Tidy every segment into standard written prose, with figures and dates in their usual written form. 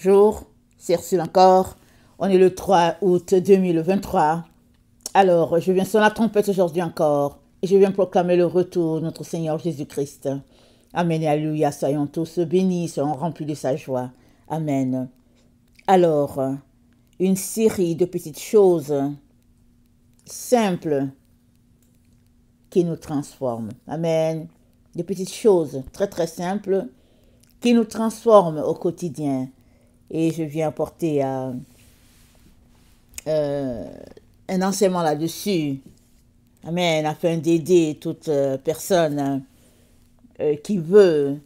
Bonjour, c'est Ursule encore. On est le 3 août 2023. Alors, je viens sur la trompette aujourd'hui encore et je viens proclamer le retour de notre Seigneur Jésus-Christ. Amen et alléluia, soyons tous bénis, soyons remplis de sa joie. Amen. Alors, une série de petites choses simples qui nous transforment. Amen. Des petites choses très très simples qui nous transforment au quotidien. Et je viens apporter un enseignement là-dessus. Amen. Afin d'aider toute personne qui veut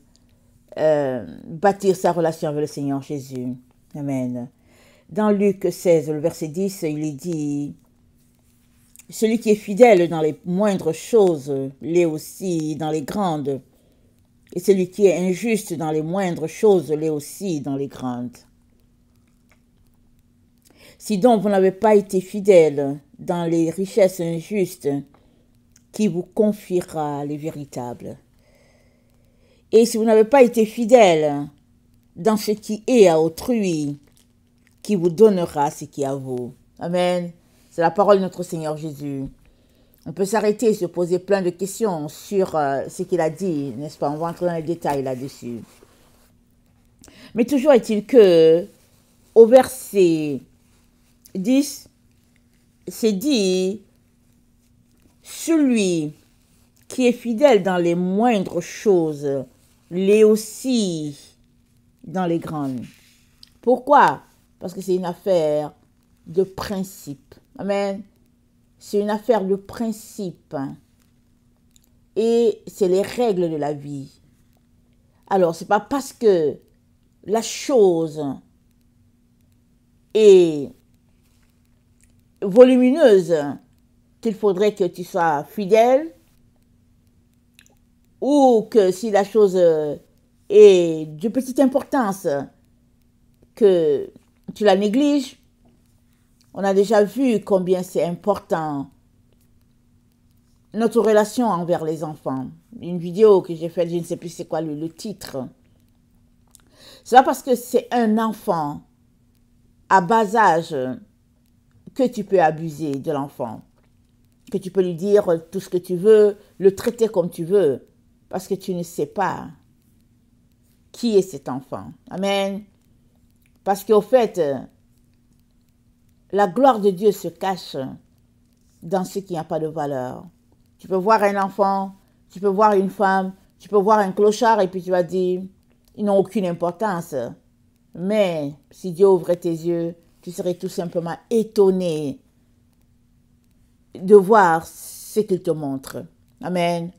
bâtir sa relation avec le Seigneur Jésus. Amen. Dans Luc 16, le verset 10, il est dit: celui qui est fidèle dans les moindres choses l'est aussi dans les grandes. Et celui qui est injuste dans les moindres choses l'est aussi dans les grandes. Si donc vous n'avez pas été fidèle dans les richesses injustes, qui vous confiera les véritables? Et si vous n'avez pas été fidèle dans ce qui est à autrui, qui vous donnera ce qui est à vous? Amen. C'est la parole de notre Seigneur Jésus. On peut s'arrêter et se poser plein de questions sur ce qu'il a dit, n'est-ce pas? On va entrer dans les détails là-dessus. Mais toujours est-il que, au verset 10, c'est dit: celui qui est fidèle dans les moindres choses l'est aussi dans les grandes. Pourquoi? Parce que c'est une affaire de principe. Amen. C'est une affaire de principe. Et c'est les règles de la vie. Alors, c'est pas parce que la chose est volumineuse qu'il faudrait que tu sois fidèle, ou que si la chose est de petite importance, que tu la négliges. On a déjà vu combien c'est important notre relation envers les enfants. Une vidéo que j'ai faite, je ne sais plus c'est quoi le titre. C'est pas parce que c'est un enfant à bas âge que tu peux abuser de l'enfant, que tu peux lui dire tout ce que tu veux, le traiter comme tu veux, parce que tu ne sais pas qui est cet enfant. Amen. Parce qu'au fait, la gloire de Dieu se cache dans ce qui n'a pas de valeur. Tu peux voir un enfant, tu peux voir une femme, tu peux voir un clochard et puis tu vas dire, ils n'ont aucune importance. Mais si Dieu ouvrait tes yeux, tu serais tout simplement étonné de voir ce qu'il te montre. Amen.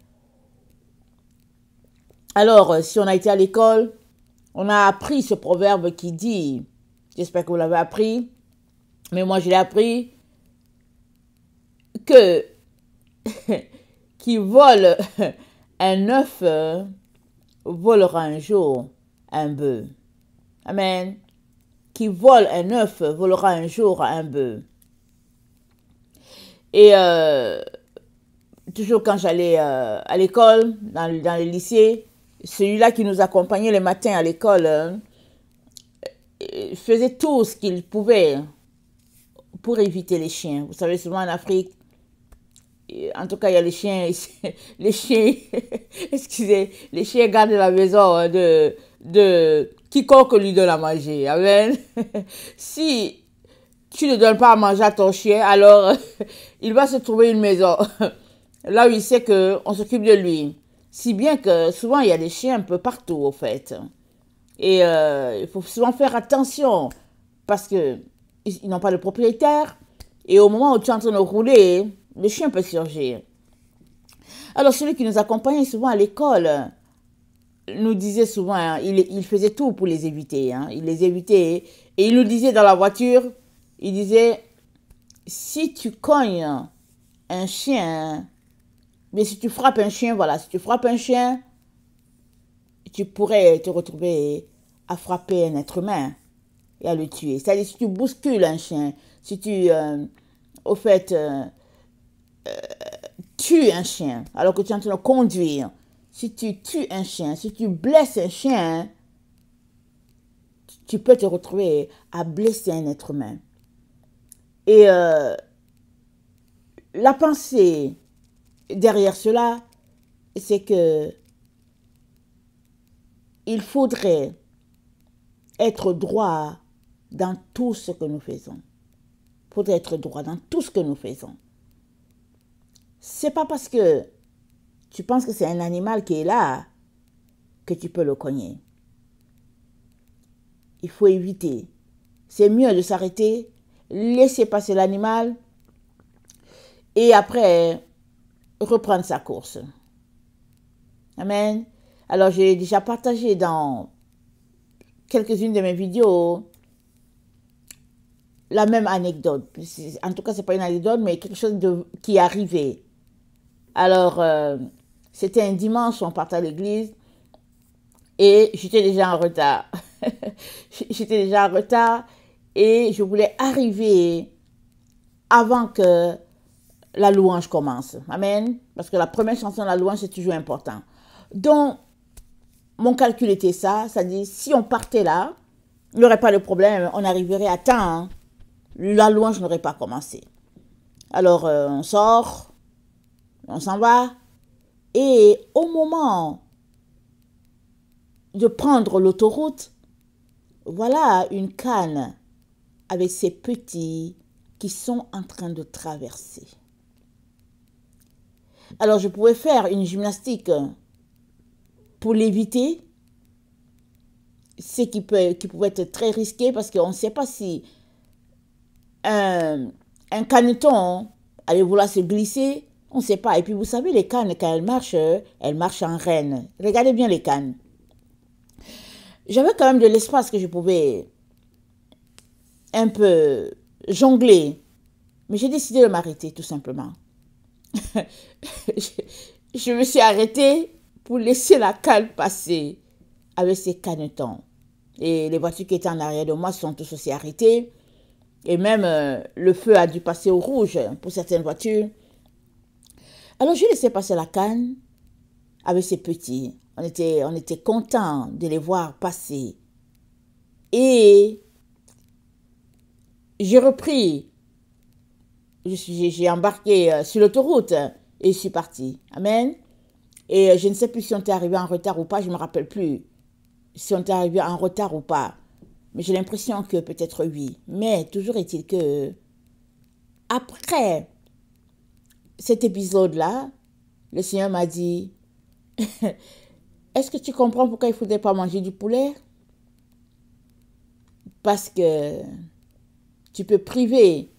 Alors, si on a été à l'école, on a appris ce proverbe qui dit, j'espère que vous l'avez appris, mais moi je l'ai appris, que qui vole un œuf volera un jour un bœuf. Amen. Qui vole un œuf volera un jour un bœuf. Et toujours quand j'allais à l'école, dans les lycées, celui-là qui nous accompagnait le matin à l'école faisait tout ce qu'il pouvait pour éviter les chiens. Vous savez, souvent en Afrique, en tout cas, il y a les chiens, excusez, les chiens gardent la maison de quiconque lui donne à manger. Amen. Si tu ne donnes pas à manger à ton chien, alors il va se trouver une maison là où il sait qu'on s'occupe de lui. Si bien que souvent, il y a des chiens un peu partout, au fait. Et il faut souvent faire attention parce qu'ils n'ont pas de propriétaire. Et au moment où tu es en train de rouler, le chien peut surgir. Alors, celui qui nous accompagnait souvent à l'école nous disait souvent, hein, il faisait tout pour les éviter. Hein, il les évitait. Et il nous disait dans la voiture, il disait, si tu cognes un chien, mais si tu frappes un chien, voilà, si tu frappes un chien, tu pourrais te retrouver à frapper un être humain et à le tuer. C'est-à-dire, si tu bouscules un chien, si tu, au fait, tues un chien, alors que tu es en train de conduire, si tu tues un chien, si tu blesses un chien, tu peux te retrouver à blesser un être humain. Et la pensée derrière cela, c'est que il faudrait être droit dans tout ce que nous faisons. Il faudrait être droit dans tout ce que nous faisons. C'est pas parce que tu penses que c'est un animal qui est là que tu peux le cogner. Il faut éviter. C'est mieux de s'arrêter, laisser passer l'animal et après reprendre sa course. Amen. Alors j'ai déjà partagé dans quelques-unes de mes vidéos la même anecdote. En tout cas, c'est pas une anecdote, mais quelque chose qui est arrivé. Alors, c'était un dimanche, on partait à l'église et j'étais déjà en retard. J'étais déjà en retard et je voulais arriver avant que la louange commence. Amen. Parce que la première chanson de la louange, c'est toujours important. Donc, mon calcul était ça. Ça dit, si on partait là, il n'y aurait pas de problème. On arriverait à temps. Hein. La louange n'aurait pas commencé. Alors, on sort, on s'en va. Et au moment de prendre l'autoroute, voilà une canne avec ses petits qui sont en train de traverser. Alors, je pouvais faire une gymnastique pour l'éviter, ce qui pouvait être très risqué parce qu'on ne sait pas si un caneton allait vouloir se glisser, on ne sait pas. Et puis, vous savez, les cannes, quand elles marchent en reine. Regardez bien les cannes. J'avais quand même de l'espace que je pouvais un peu jongler. Mais j'ai décidé de m'arrêter, tout simplement. Je me suis arrêtée pour laisser la canne passer avec ses canetons. Et les voitures qui étaient en arrière de moi sont tous aussi arrêtées. Et même le feu a dû passer au rouge pour certaines voitures. Alors j'ai laissé passer la canne avec ses petits. On était contents de les voir passer. Et j'ai repris. J'ai embarqué sur l'autoroute et je suis partie. Amen. Et je ne sais plus si on était arrivé en retard ou pas, je ne me rappelle plus si on était arrivé en retard ou pas. Mais j'ai l'impression que peut-être oui. Mais toujours est-il que après cet épisode-là, le Seigneur m'a dit, est-ce que tu comprends pourquoi il ne faudrait pas manger du poulet? Parce que tu peux priver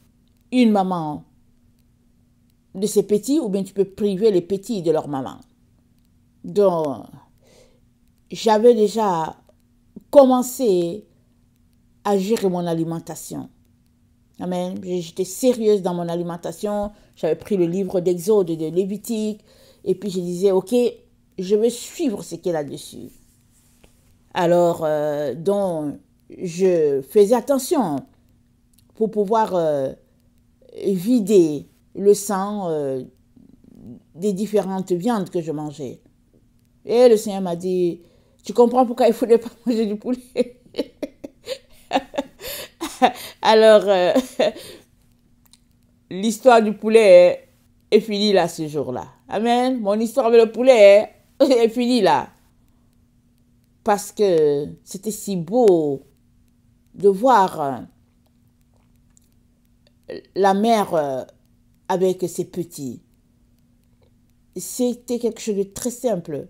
une maman de ses petits ou bien tu peux priver les petits de leur maman. Donc, j'avais déjà commencé à gérer mon alimentation. Amen. J'étais sérieuse dans mon alimentation. J'avais pris le livre d'Exode et de Lévitique. Et puis je disais, ok, je vais suivre ce qu'il y a là-dessus. Alors, donc, je faisais attention pour pouvoir vider le sang des différentes viandes que je mangeais. Et le Seigneur m'a dit, tu comprends pourquoi il ne faudrait pas manger du poulet? Alors, l'histoire du poulet est finie là ce jour-là. Amen. Mon histoire avec le poulet est finie là. Parce que c'était si beau de voir la mère avec ses petits. C'était quelque chose de très simple.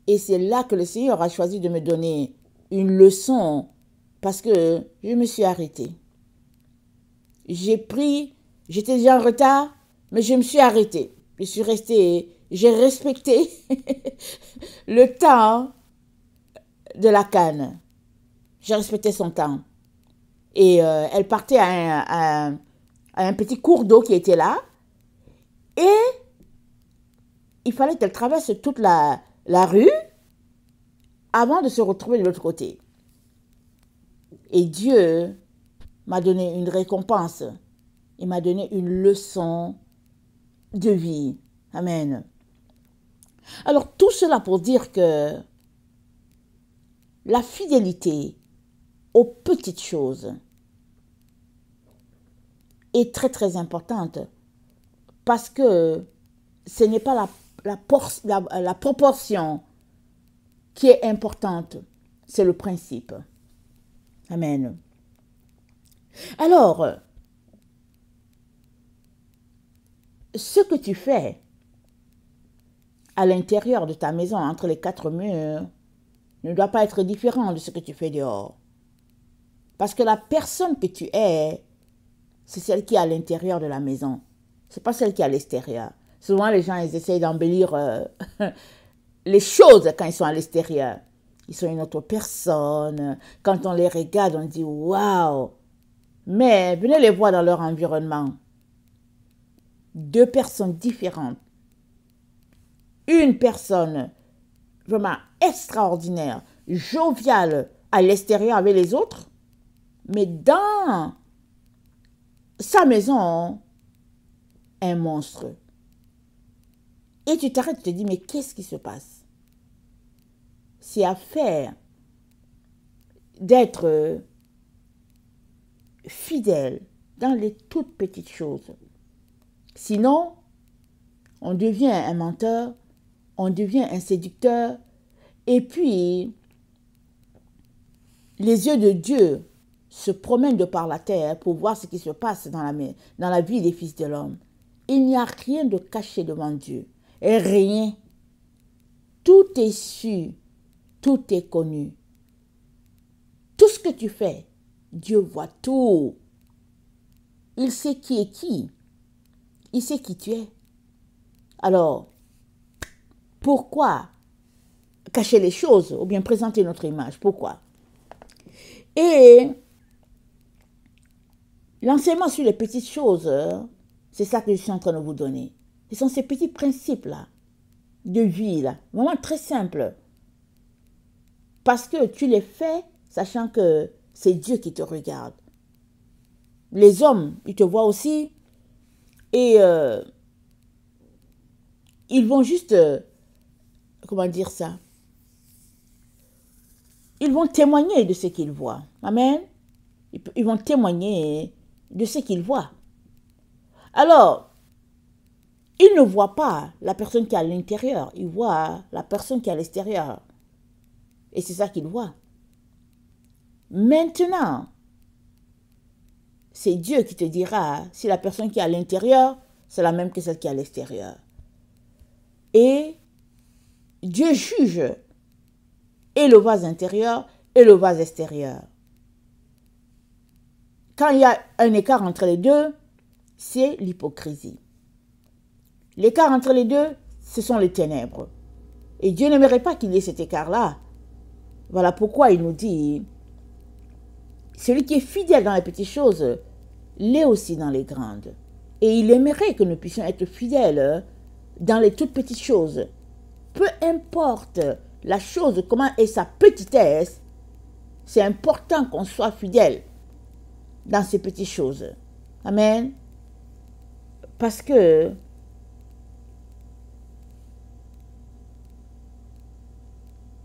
Et c'est là que le Seigneur a choisi de me donner une leçon parce que je me suis arrêtée. J'étais déjà en retard, mais je me suis arrêtée. Je suis restée, j'ai respecté le temps de la canne. J'ai respecté son temps. Et elle partait à un petit cours d'eau qui était là. Et il fallait qu'elle traverse toute la rue avant de se retrouver de l'autre côté. Et Dieu m'a donné une récompense. Il m'a donné une leçon de vie. Amen. Alors, tout cela pour dire que la fidélité aux petites choses est très très importante parce que ce n'est pas la proportion qui est importante, c'est le principe. Amen. Alors, ce que tu fais à l'intérieur de ta maison, entre les quatre murs, ne doit pas être différent de ce que tu fais dehors. Parce que la personne que tu es, c'est celle qui est à l'intérieur de la maison. Ce n'est pas celle qui est à l'extérieur. Souvent, les gens, ils essayent d'embellir les choses quand ils sont à l'extérieur. Ils sont une autre personne. Quand on les regarde, on dit « Waouh !» Mais venez les voir dans leur environnement. Deux personnes différentes. Une personne vraiment extraordinaire, joviale à l'extérieur avec les autres, mais dans sa maison, un monstre. Et tu t'arrêtes, tu te dis, mais qu'est-ce qui se passe? C'est à faire d'être fidèle dans les toutes petites choses. Sinon, on devient un menteur, on devient un séducteur, et puis les yeux de Dieu se promènent de par la terre pour voir ce qui se passe dans la vie des fils de l'homme. Il n'y a rien de caché devant Dieu. Et rien. Tout est su. Tout est connu. Tout ce que tu fais, Dieu voit tout. Il sait qui est qui. Il sait qui tu es. Alors, pourquoi cacher les choses ou bien présenter notre image? Pourquoi? Et l'enseignement sur les petites choses, c'est ça que je suis en train de vous donner. Ce sont ces petits principes-là, de vie, là, vraiment très simples. Parce que tu les fais, sachant que c'est Dieu qui te regarde. Les hommes, ils te voient aussi, et ils vont juste, comment dire ça? Ils vont témoigner de ce qu'ils voient. Amen. Ils vont témoigner de ce qu'ils voient. Alors, ils ne voient pas la personne qui est à l'intérieur. Ils voient la personne qui est à l'extérieur. Et c'est ça qu'ils voient. Maintenant, c'est Dieu qui te dira si la personne qui est à l'intérieur, c'est la même que celle qui est à l'extérieur. Et Dieu juge et le vase intérieur et le vase extérieur. Quand il y a un écart entre les deux, c'est l'hypocrisie. L'écart entre les deux, ce sont les ténèbres. Et Dieu n'aimerait pas qu'il y ait cet écart-là. Voilà pourquoi il nous dit, celui qui est fidèle dans les petites choses, l'est aussi dans les grandes. Et il aimerait que nous puissions être fidèles dans les toutes petites choses. Peu importe la chose, comment est sa petitesse, c'est important qu'on soit fidèle dans ces petites choses. Amen. Parce que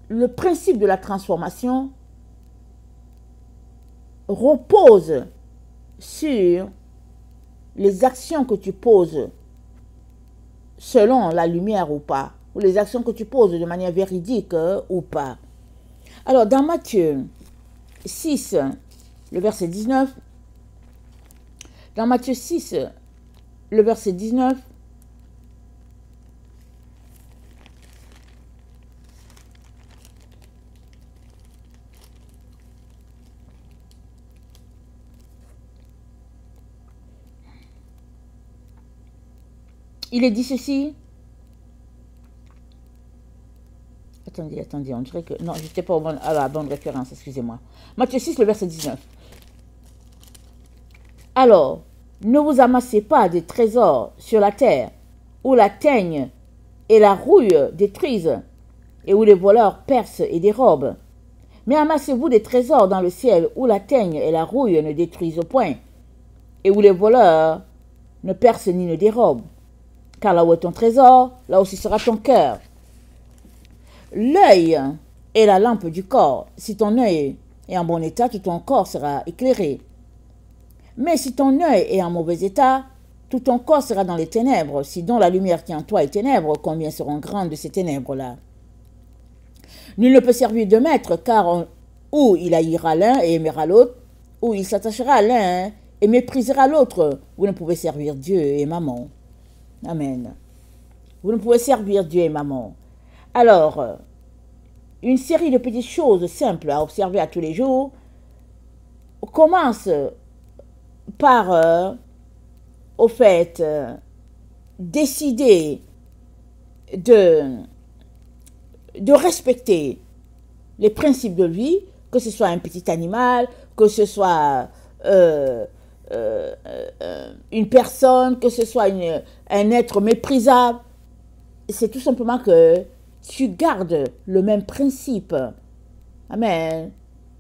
le principe de la transformation repose sur les actions que tu poses selon la lumière ou pas, ou les actions que tu poses de manière véridique ou pas. Alors, dans Matthieu 6, le verset 19, dans Matthieu 6, le verset 19, il est dit ceci. Attendez, on dirait que... Non, je n'étais pas à la bonne référence, excusez-moi. Matthieu 6, le verset 19. Alors, ne vous amassez pas des trésors sur la terre, où la teigne et la rouille détruisent, et où les voleurs percent et dérobent. Mais amassez-vous des trésors dans le ciel, où la teigne et la rouille ne détruisent point, et où les voleurs ne percent ni ne dérobent. Car là où est ton trésor, là aussi sera ton cœur. L'œil est la lampe du corps. Si ton œil et en bon état, tout ton corps sera éclairé. Mais si ton œil est en mauvais état, tout ton corps sera dans les ténèbres. Si donc la lumière qui est en toi est ténèbre, combien seront grandes de ces ténèbres-là? Nul ne peut servir de maître, car ou il haïra l'un et aimera l'autre, ou il s'attachera à l'un et méprisera l'autre. Vous ne pouvez servir Dieu et maman. Amen. Vous ne pouvez servir Dieu et maman. Alors, une série de petites choses simples à observer à tous les jours commence par, au fait, décider de respecter les principes de vie, que ce soit un petit animal, que ce soit une personne, que ce soit un être méprisable. C'est tout simplement que tu gardes le même principe, amen,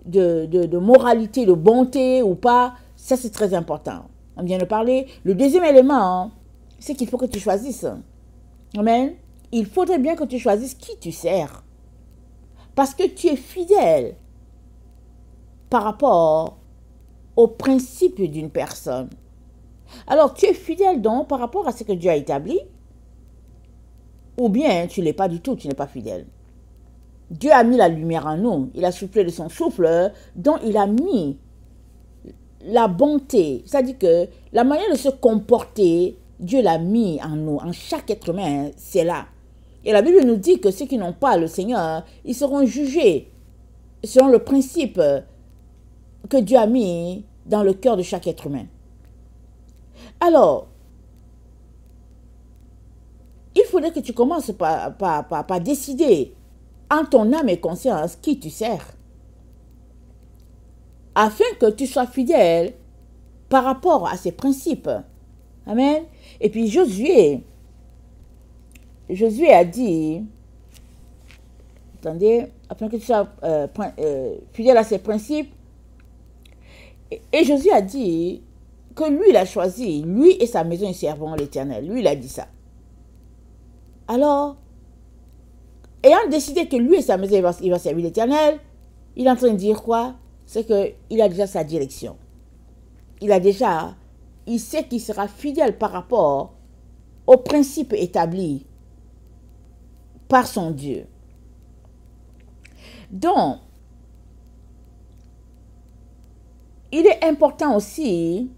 de moralité, de bonté ou pas. Ça, c'est très important. On vient de parler. Le deuxième élément, c'est qu'il faut que tu choisisses. Amen. Il faudrait bien que tu choisisses qui tu sers. Parce que tu es fidèle par rapport au principe d'une personne. Alors, tu es fidèle donc par rapport à ce que Dieu a établi, ou bien tu ne l'es pas du tout, tu n'es pas fidèle. Dieu a mis la lumière en nous, il a soufflé de son souffle, dont il a mis la bonté, c'est-à-dire que la manière de se comporter, Dieu l'a mis en nous, en chaque être humain, c'est là. Et la Bible nous dit que ceux qui n'ont pas le Seigneur, ils seront jugés selon le principe que Dieu a mis dans le cœur de chaque être humain. Alors, il faudrait que tu commences par décider en ton âme et conscience qui tu sers, afin que tu sois fidèle par rapport à ces principes. Amen. Et puis Josué a dit, attendez, afin que tu sois fidèle à ces principes, et Josué a dit que lui, il a choisi, lui et sa maison, ils serviront l'Éternel. Lui, il a dit ça. Alors, ayant décidé que lui et sa maison, il va servir l'Éternel, il est en train de dire quoi? C'est qu'il a déjà sa direction. Il sait qu'il sera fidèle par rapport aux principes établis par son Dieu. Donc, il est important aussi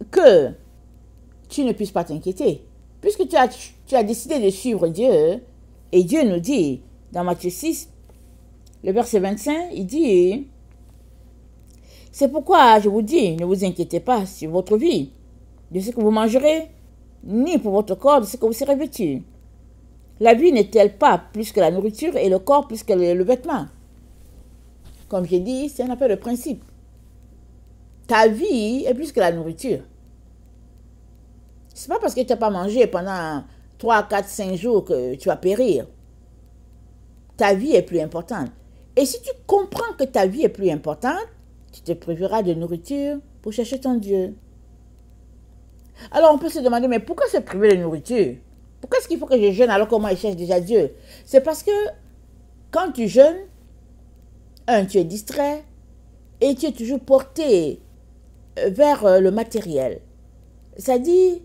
que tu ne puisses pas t'inquiéter. Puisque tu as décidé de suivre Dieu, et Dieu nous dit, dans Matthieu 6, le verset 25, il dit, c'est pourquoi je vous dis, ne vous inquiétez pas sur votre vie, de ce que vous mangerez, ni pour votre corps, de ce que vous serez vêtu. La vie n'est-elle pas plus que la nourriture et le corps plus que le vêtement? Comme j'ai dit, c'est un appel de principe. Ta vie est plus que la nourriture. Ce n'est pas parce que tu n'as pas mangé pendant 3, 4, 5 jours que tu vas périr. Ta vie est plus importante. Et si tu comprends que ta vie est plus importante, tu te priveras de nourriture pour chercher ton Dieu. Alors on peut se demander, mais pourquoi se priver de nourriture? Pourquoi est-ce qu'il faut que je jeûne alors que moi je cherche déjà Dieu? C'est parce que quand tu jeûnes, tu es distrait et tu es toujours porté vers le matériel. C'est-à-dire,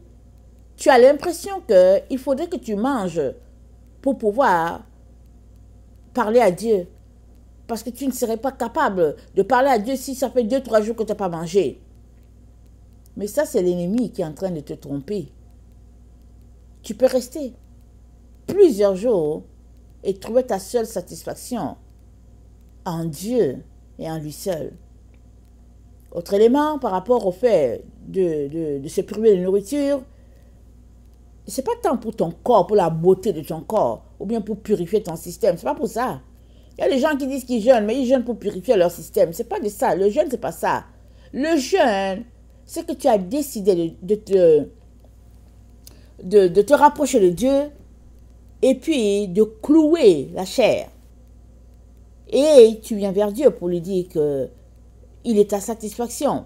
tu as l'impression qu'il faudrait que tu manges pour pouvoir parler à Dieu. Parce que tu ne serais pas capable de parler à Dieu si ça fait 2-3 jours que tu n'as pas mangé. Mais ça, c'est l'ennemi qui est en train de te tromper. Tu peux rester plusieurs jours et trouver ta seule satisfaction en Dieu et en lui seul. Autre élément par rapport au fait de se priver de nourriture, ce n'est pas tant pour ton corps, pour la beauté de ton corps, ou bien pour purifier ton système. Ce n'est pas pour ça. Il y a des gens qui disent qu'ils jeûnent, mais ils jeûnent pour purifier leur système. Ce n'est pas de ça. Le jeûne, ce n'est pas ça. Le jeûne, c'est que tu as décidé de te rapprocher de Dieu et puis de clouer la chair. Et tu viens vers Dieu pour lui dire qu'il est ta satisfaction.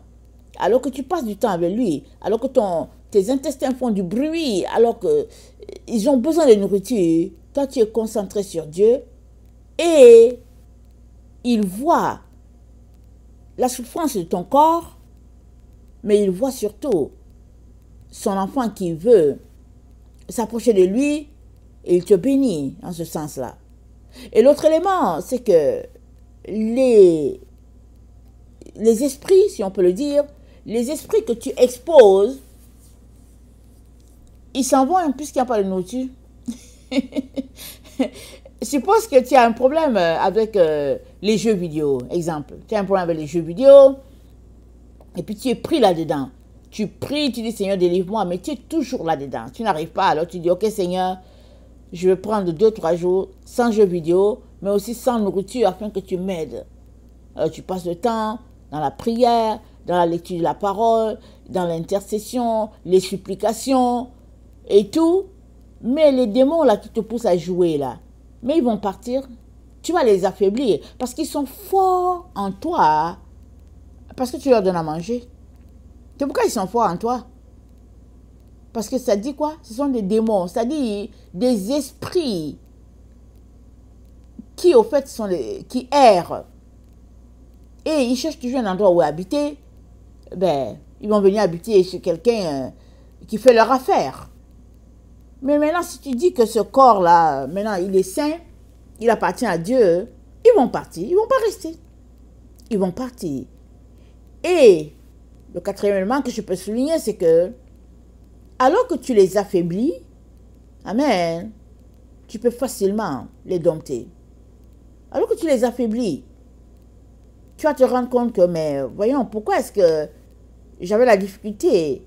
Alors que tu passes du temps avec lui, alors que tes intestins font du bruit, alors qu'ils ont besoin de nourriture, toi tu es concentré sur Dieu et il voit la souffrance de ton corps, mais il voit surtout son enfant qui veut s'approcher de lui et il te bénit en ce sens-là. Et l'autre élément, c'est que les esprits, si on peut le dire, les esprits que tu exposes, ils s'en vont puisqu'il n'y a pas de nourriture. Suppose que tu as un problème avec les jeux vidéo, exemple. Tu as un problème avec les jeux vidéo, et puis tu es pris là-dedans. Tu pries, tu dis Seigneur, délivre-moi, mais tu es toujours là-dedans. Tu n'arrives pas, alors tu dis ok Seigneur, je vais prendre 2-3 jours sans jeux vidéo, mais aussi sans nourriture afin que tu m'aides. Alors tu passes le temps dans la prière, dans la lecture de la parole, dans l'intercession, les supplications et tout. Mais les démons là qui te poussent à jouer là, mais ils vont partir. Tu vas les affaiblir parce qu'ils sont forts en toi, parce que tu leur donnes à manger. C'est pourquoi ils sont forts en toi. Parce que ça dit quoi? Ce sont des démons, c'est-à-dire des esprits qui au fait qui errent. Et ils cherchent toujours un endroit où habiter. Ben, ils vont venir habiter chez quelqu'un qui fait leur affaire. Mais maintenant, si tu dis que ce corps-là, maintenant, il est saint, il appartient à Dieu, ils vont partir, ils ne vont pas rester. Ils vont partir. Et le quatrième élément que je peux souligner, c'est que alors que tu les affaiblis, amen, tu peux facilement les dompter. Alors que tu les affaiblis, tu vas te rendre compte que, mais voyons, pourquoi est-ce que j'avais la difficulté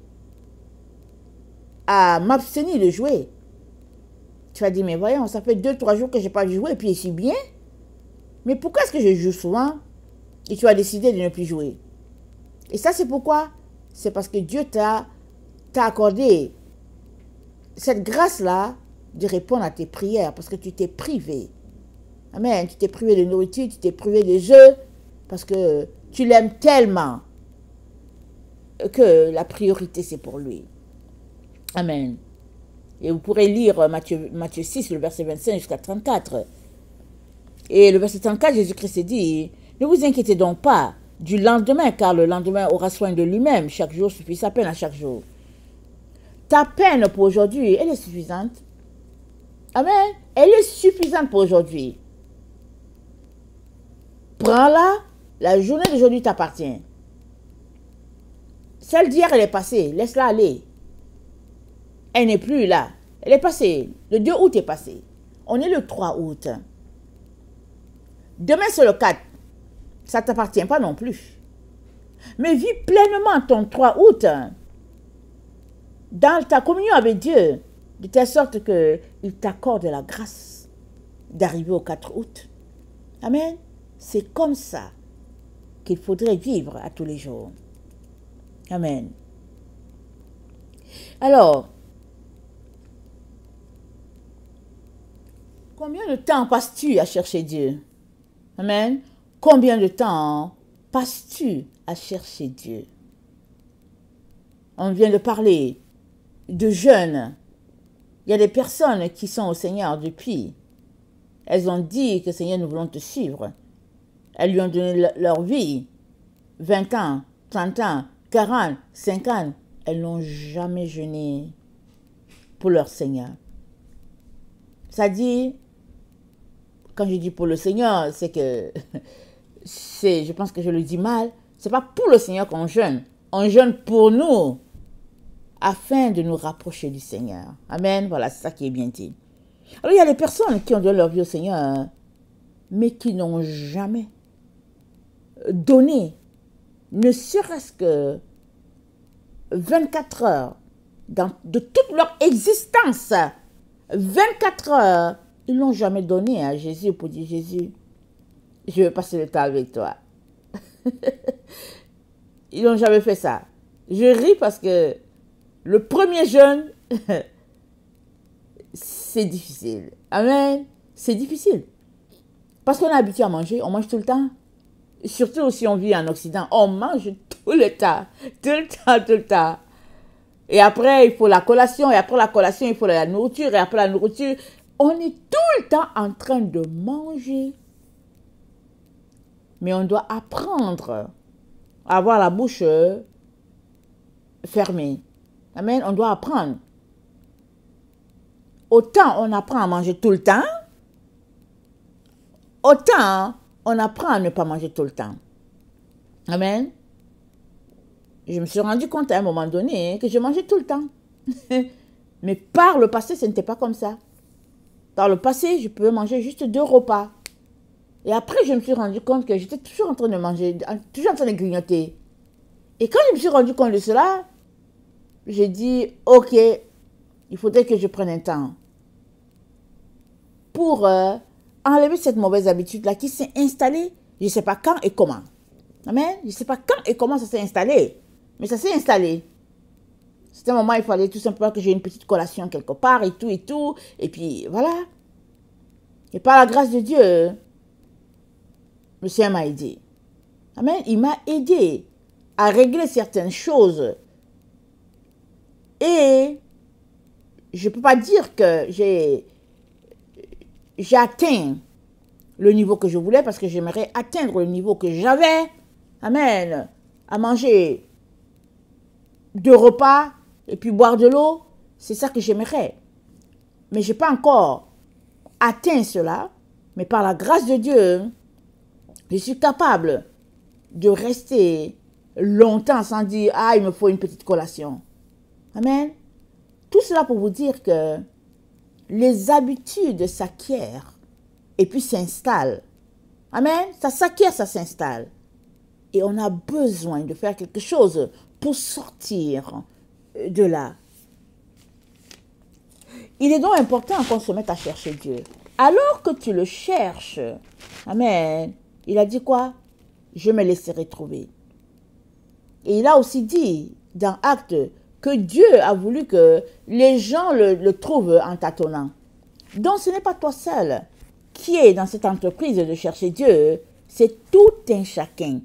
à m'abstenir de jouer? Tu vas dire, mais voyons, ça fait 2-3 jours que je n'ai pas joué et puis je suis bien. Mais pourquoi est-ce que je joue souvent? Et tu as décidé de ne plus jouer. Et ça, c'est pourquoi? C'est parce que Dieu t'a accordé cette grâce-là de répondre à tes prières parce que tu t'es privé. Amen. Tu t'es privé de nourriture, tu t'es privé de jeux parce que tu l'aimes tellement que la priorité, c'est pour lui. Amen. Et vous pourrez lire Matthieu 6, le verset 25 jusqu'à 34. Et le verset 34, Jésus-Christ dit, ne vous inquiétez donc pas du lendemain, car le lendemain aura soin de lui-même. Chaque jour suffit sa peine à chaque jour. Ta peine pour aujourd'hui, elle est suffisante. Amen. Elle est suffisante pour aujourd'hui. Prends-la, la journée d'aujourd'hui t'appartient. Celle d'hier, elle est passée, laisse-la aller. Elle n'est plus là. Elle est passée. Le 2 août est passé. On est le 3 août. Demain, c'est le 4. Ça ne t'appartient pas non plus. Mais vis pleinement ton 3 août dans ta communion avec Dieu, de telle sorte qu'il t'accorde la grâce d'arriver au 4 août. Amen. C'est comme ça qu'il faudrait vivre à tous les jours. Amen. Alors, combien de temps passes-tu à chercher Dieu? Amen. Combien de temps passes-tu à chercher Dieu? On vient de parler de jeunes. Il y a des personnes qui sont au Seigneur depuis. Elles ont dit que Seigneur, nous voulons te suivre. Elles lui ont donné leur vie. 20 ans, 30 ans, 40, 50. Elles n'ont jamais jeûné pour leur Seigneur. Ça dit, quand je dis pour le Seigneur, c'est que, je pense que je le dis mal, c'est pas pour le Seigneur qu'on jeûne. On jeûne pour nous, afin de nous rapprocher du Seigneur. Amen. Voilà, c'est ça qui est bien dit. Alors, il y a des personnes qui ont donné leur vie au Seigneur, mais qui n'ont jamais donné, ne serait-ce que 24 heures de toute leur existence. 24 heures, ils n'ont jamais donné à Jésus pour dire, Jésus, je veux passer le temps avec toi. Ils n'ont jamais fait ça. Je ris parce que le premier jeûne, c'est difficile. Amen. C'est difficile. Parce qu'on est habitué à manger, on mange tout le temps. Surtout si on vit en Occident, on mange tout le temps. Tout le temps, tout le temps. Et après, il faut la collation. Et après la collation, il faut la nourriture. Et après la nourriture, on est tout le temps en train de manger. Mais on doit apprendre à avoir la bouche fermée. Amen. On doit apprendre. Autant on apprend à manger tout le temps, autant on apprend à ne pas manger tout le temps. Amen. Je me suis rendu compte à un moment donné que je mangeais tout le temps. Mais par le passé, ce n'était pas comme ça. Par le passé, je pouvais manger juste 2 repas. Et après, je me suis rendu compte que j'étais toujours en train de manger, toujours en train de grignoter. Et quand je me suis rendu compte de cela, j'ai dit, ok, il faudrait que je prenne un temps pour enlever cette mauvaise habitude-là qui s'est installée, je ne sais pas quand et comment. Amen. Je ne sais pas quand et comment ça s'est installé, mais ça s'est installé. C'était un moment, il fallait tout simplement que j'ai une petite collation quelque part et tout, et puis voilà. Et par la grâce de Dieu, le Seigneur m'a aidé. Amen. Il m'a aidé à régler certaines choses. Et je ne peux pas dire que j'ai atteint le niveau que je voulais, parce que j'aimerais atteindre le niveau que j'avais. Amen. À manger 2 repas et puis boire de l'eau. C'est ça que j'aimerais. Mais je n'ai pas encore atteint cela. Mais par la grâce de Dieu, je suis capable de rester longtemps sans dire, ah, il me faut une petite collation. Amen. Tout cela pour vous dire que les habitudes s'acquièrent et puis s'installent. Amen. Ça s'acquiert, ça s'installe. Et on a besoin de faire quelque chose pour sortir de là. Il est donc important qu'on se mette à chercher Dieu. Alors que tu le cherches, amen, il a dit quoi? Je me laisserai trouver. Et il a aussi dit dans Actes que Dieu a voulu que les gens le trouvent en tâtonnant. Donc ce n'est pas toi seul qui est dans cette entreprise de chercher Dieu, c'est tout un chacun.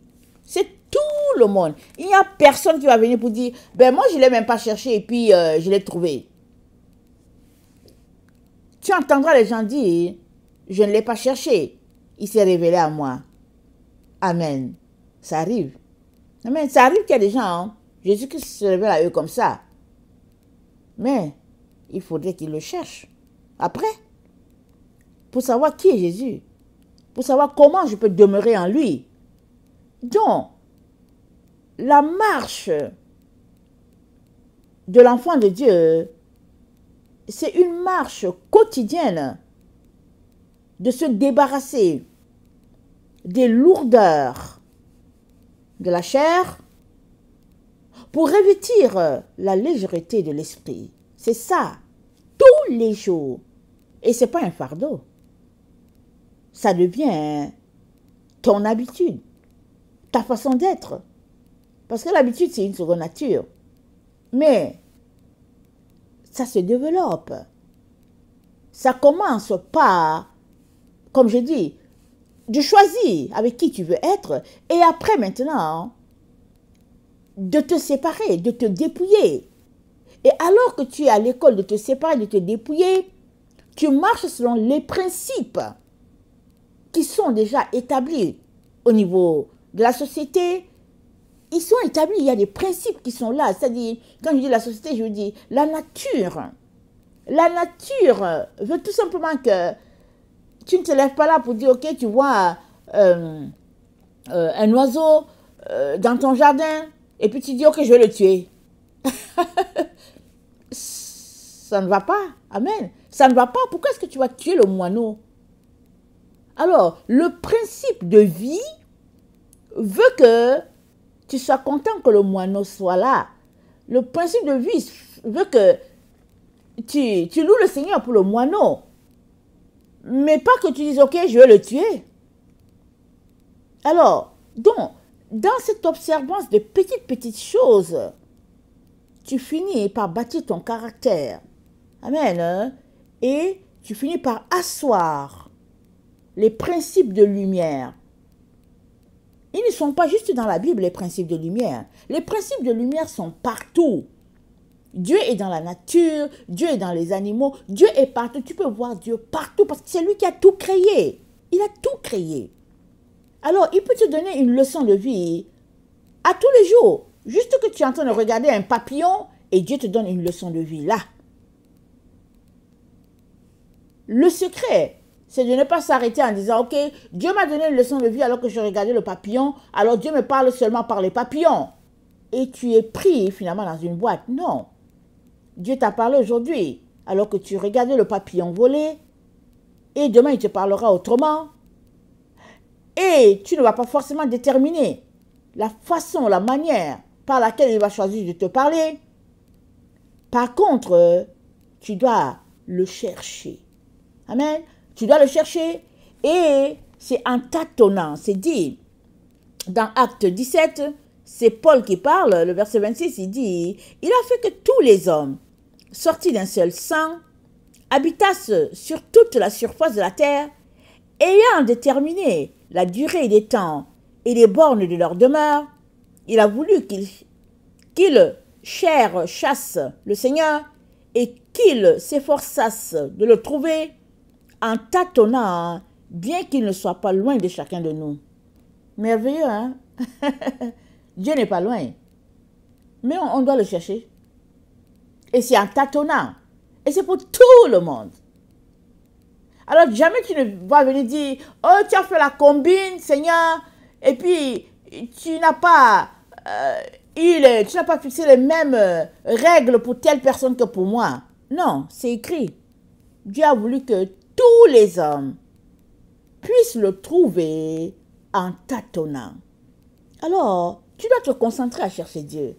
C'est tout le monde. Il n'y a personne qui va venir pour dire, ben moi je ne l'ai même pas cherché et puis je l'ai trouvé. Tu entendras les gens dire, je ne l'ai pas cherché, il s'est révélé à moi. Amen. Ça arrive. Amen. Ça arrive qu'il y a des gens, hein, Jésus-Christ se révèle à eux comme ça. Mais il faudrait qu'ils le cherchent. Après, pour savoir qui est Jésus, pour savoir comment je peux demeurer en lui. Donc, la marche de l'enfant de Dieu, c'est une marche quotidienne de se débarrasser des lourdeurs de la chair pour revêtir la légèreté de l'esprit. C'est ça, tous les jours. Et ce n'est pas un fardeau. Ça devient ton habitude, ta façon d'être. Parce que l'habitude, c'est une seconde nature. Mais ça se développe. Ça commence par, comme je dis, de choisir avec qui tu veux être. Et après, maintenant, de te séparer, de te dépouiller. Et alors que tu es à l'école de te séparer, de te dépouiller, tu marches selon les principes qui sont déjà établis au niveau de la société. Ils sont établis, il y a des principes qui sont là. C'est-à-dire, quand je dis la société, je dis la nature. La nature veut tout simplement que tu ne te lèves pas là pour dire, ok, tu vois un oiseau dans ton jardin, et puis tu dis, ok, je vais le tuer. Ça ne va pas. Amen. Ça ne va pas. Pourquoi est-ce que tu vas tuer le moineau? Alors, le principe de vie veut que tu sois content que le moineau soit là. Le principe de vie veut que tu loues le Seigneur pour le moineau. Mais pas que tu dises, ok, je vais le tuer. Alors, donc, dans cette observance de petites choses, tu finis par bâtir ton caractère. Amen. Hein? Et tu finis par asseoir les principes de lumière. Ils ne sont pas juste dans la Bible, les principes de lumière. Les principes de lumière sont partout. Dieu est dans la nature, Dieu est dans les animaux, Dieu est partout. Tu peux voir Dieu partout parce que c'est lui qui a tout créé. Il a tout créé. Alors, il peut te donner une leçon de vie à tous les jours. Juste que tu es en train de regarder un papillon et Dieu te donne une leçon de vie là. Le secret, c'est de ne pas s'arrêter en disant, ok, Dieu m'a donné une leçon de vie alors que je regardais le papillon, alors Dieu me parle seulement par les papillons. Et tu es pris finalement dans une boîte. Non. Dieu t'a parlé aujourd'hui alors que tu regardais le papillon voler et demain il te parlera autrement. Et tu ne vas pas forcément déterminer la façon, la manière par laquelle il va choisir de te parler. Par contre, tu dois le chercher. Amen. Tu dois le chercher et c'est en tâtonnant. C'est dit dans Acte 17, c'est Paul qui parle, le verset 26, il dit, il a fait que tous les hommes, sortis d'un seul sang, habitassent sur toute la surface de la terre, ayant déterminé la durée des temps et les bornes de leur demeure. Il a voulu qu'ils chassent le Seigneur et qu'ils s'efforçassent de le trouver en tâtonnant, bien qu'il ne soit pas loin de chacun de nous. Merveilleux, hein? Dieu n'est pas loin. Mais on doit le chercher. Et c'est en tâtonnant. Et c'est pour tout le monde. Alors jamais tu ne vas venir dire, oh tu as fait la combine, Seigneur, et puis tu n'as pas, tu n'as pas fixé les mêmes règles pour telle personne que pour moi. Non, c'est écrit. Dieu a voulu que tous les hommes puissent le trouver en tâtonnant. Alors, tu dois te concentrer à chercher Dieu.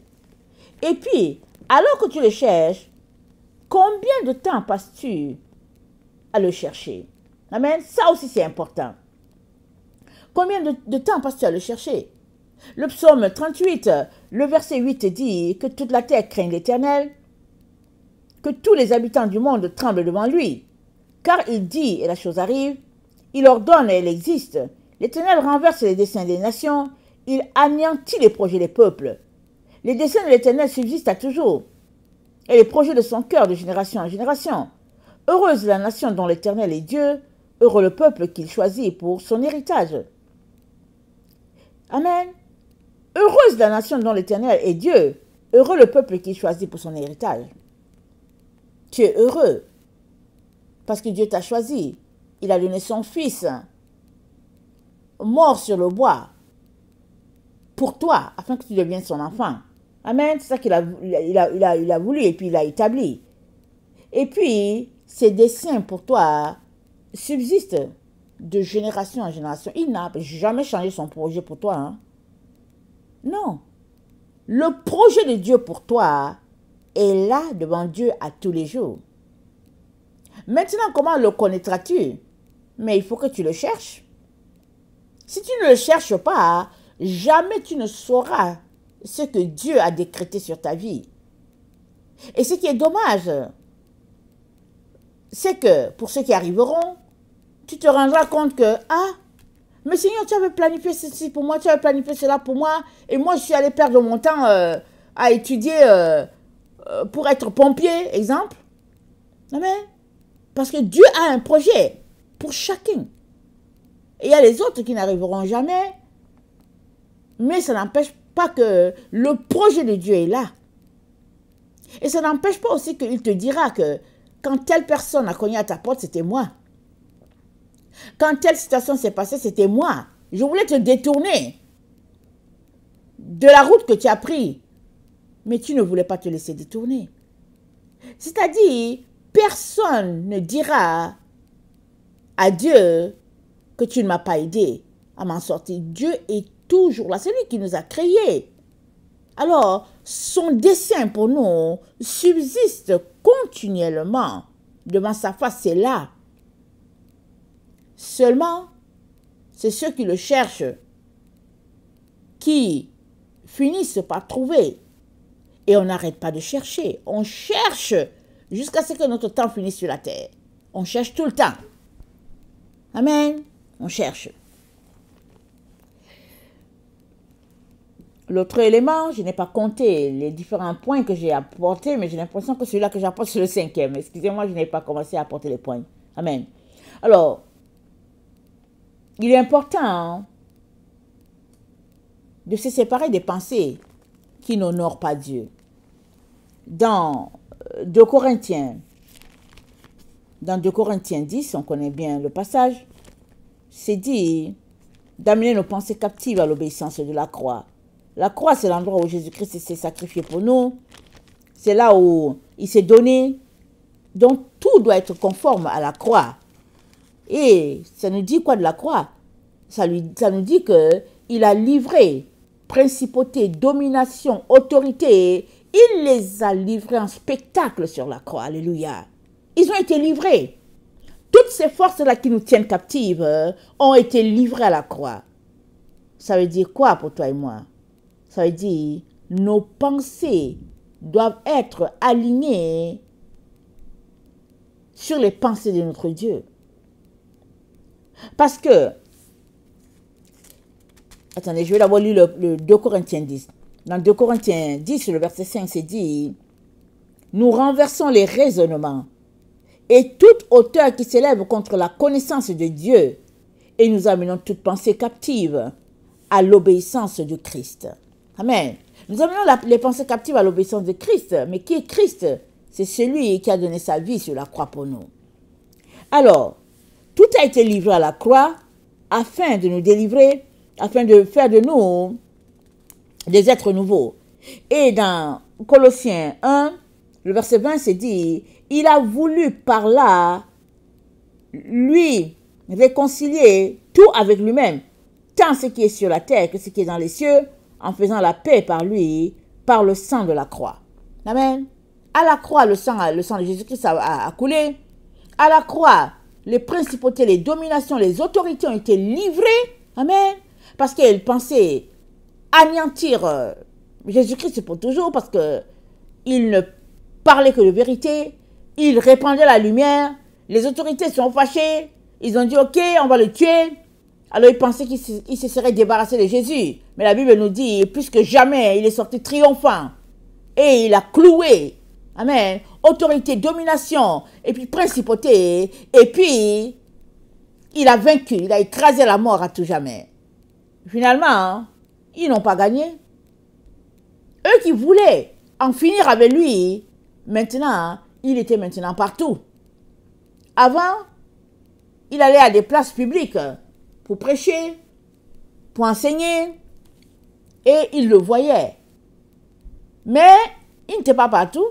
Et puis, alors que tu le cherches, combien de temps passes-tu à le chercher? Amen. Ça aussi, c'est important. Combien de temps passes-tu à le chercher? Le psaume 38, le verset 8 dit que toute la terre craint l'Éternel, que tous les habitants du monde tremblent devant lui. Car il dit et la chose arrive, il ordonne et elle existe. L'Éternel renverse les desseins des nations, il anéantit les projets des peuples. Les desseins de l'Éternel subsistent à toujours, et les projets de son cœur de génération en génération. Heureuse la nation dont l'Éternel est Dieu, heureux le peuple qu'il choisit pour son héritage. Amen. Heureuse la nation dont l'Éternel est Dieu, heureux le peuple qu'il choisit pour son héritage. Tu es heureux parce que Dieu t'a choisi. Il a donné son fils, mort sur le bois, pour toi, afin que tu deviennes son enfant. Amen. C'est ça qu'il a voulu et puis il a établi. Et puis, ses desseins pour toi subsistent de génération en génération. Il n'a jamais changé son projet pour toi. Hein? Non. Le projet de Dieu pour toi est là devant Dieu à tous les jours. Maintenant, comment le connaîtras-tu? Mais il faut que tu le cherches. Si tu ne le cherches pas, jamais tu ne sauras ce que Dieu a décrété sur ta vie. Et ce qui est dommage, c'est que pour ceux qui arriveront, tu te rendras compte que, ah, mais Seigneur, tu avais planifié ceci pour moi, tu avais planifié cela pour moi, et moi je suis allé perdre mon temps à étudier pour être pompier, exemple. Amen. Parce que Dieu a un projet pour chacun. Et il y a les autres qui n'arriveront jamais, mais ça n'empêche pas que le projet de Dieu est là. Et ça n'empêche pas aussi qu'il te dira que quand telle personne a cogné à ta porte, c'était moi. Quand telle situation s'est passée, c'était moi. Je voulais te détourner de la route que tu as prise. Mais tu ne voulais pas te laisser détourner. C'est-à-dire, personne ne dira à Dieu que tu ne m'as pas aidé à m'en sortir. Dieu est toujours là. C'est lui qui nous a créés. Alors, son dessein pour nous subsiste continuellement devant sa face. C'est là. Seulement, c'est ceux qui le cherchent qui finissent par trouver. Et on n'arrête pas de chercher. On cherche jusqu'à ce que notre temps finisse sur la terre. On cherche tout le temps. Amen. On cherche. L'autre élément, je n'ai pas compté les différents points que j'ai apportés, mais j'ai l'impression que celui-là que j'apporte, c'est le 5e. Excusez-moi, je n'ai pas commencé à apporter les points. Amen. Alors, il est important de se séparer des pensées qui n'honorent pas Dieu. Dans 2 Corinthiens 10, on connaît bien le passage, c'est dit d'amener nos pensées captives à l'obéissance de la croix. La croix, c'est l'endroit où Jésus-Christ s'est sacrifié pour nous. C'est là où il s'est donné. Donc, tout doit être conforme à la croix. Et ça nous dit quoi de la croix? Ça nous dit qu'il a livré principauté, domination, autorité. Il les a livrés en spectacle sur la croix. Alléluia. Ils ont été livrés. Toutes ces forces-là qui nous tiennent captives ont été livrées à la croix. Ça veut dire quoi pour toi et moi? Ça veut dire nos pensées doivent être alignées sur les pensées de notre Dieu. Parce que, attendez, je vais d'abord lire le 2 Corinthiens 10. Dans 2 Corinthiens 10, le verset 5, c'est dit, « Nous renversons les raisonnements et toute hauteur qui s'élève contre la connaissance de Dieu, et nous amenons toute pensée captive à l'obéissance de Christ. » Amen. Nous amenons les pensées captives à l'obéissance de Christ. Mais qui est Christ? C'est celui qui a donné sa vie sur la croix pour nous. Alors, tout a été livré à la croix afin de nous délivrer, afin de faire de nous des êtres nouveaux. Et dans Colossiens 1, le verset 20, c'est dit, il a voulu par là, lui, réconcilier tout avec lui-même, tant ce qui est sur la terre que ce qui est dans les cieux, en faisant la paix par lui, par le sang de la croix. Amen. À la croix, le sang de Jésus-Christ a coulé. À la croix, les principautés, les dominations, les autorités ont été livrées. Amen. Parce qu'ils pensaient anéantir Jésus-Christ pour toujours, parce qu'il ne parlait que de vérité. Il répandait la lumière. Les autorités sont fâchées. Ils ont dit, ok, on va le tuer. Alors ils pensaient qu'ils se seraient débarrassés de Jésus. Mais la Bible nous dit, plus que jamais, il est sorti triomphant. Et il a cloué. Amen. Autorité, domination, et puis principauté. Et puis, il a vaincu. Il a écrasé la mort à tout jamais. Finalement, ils n'ont pas gagné. Eux qui voulaient en finir avec lui, maintenant, il était maintenant partout. Avant, il allait à des places publiques pour prêcher, pour enseigner, et il le voyait. Mais il n'était pas partout.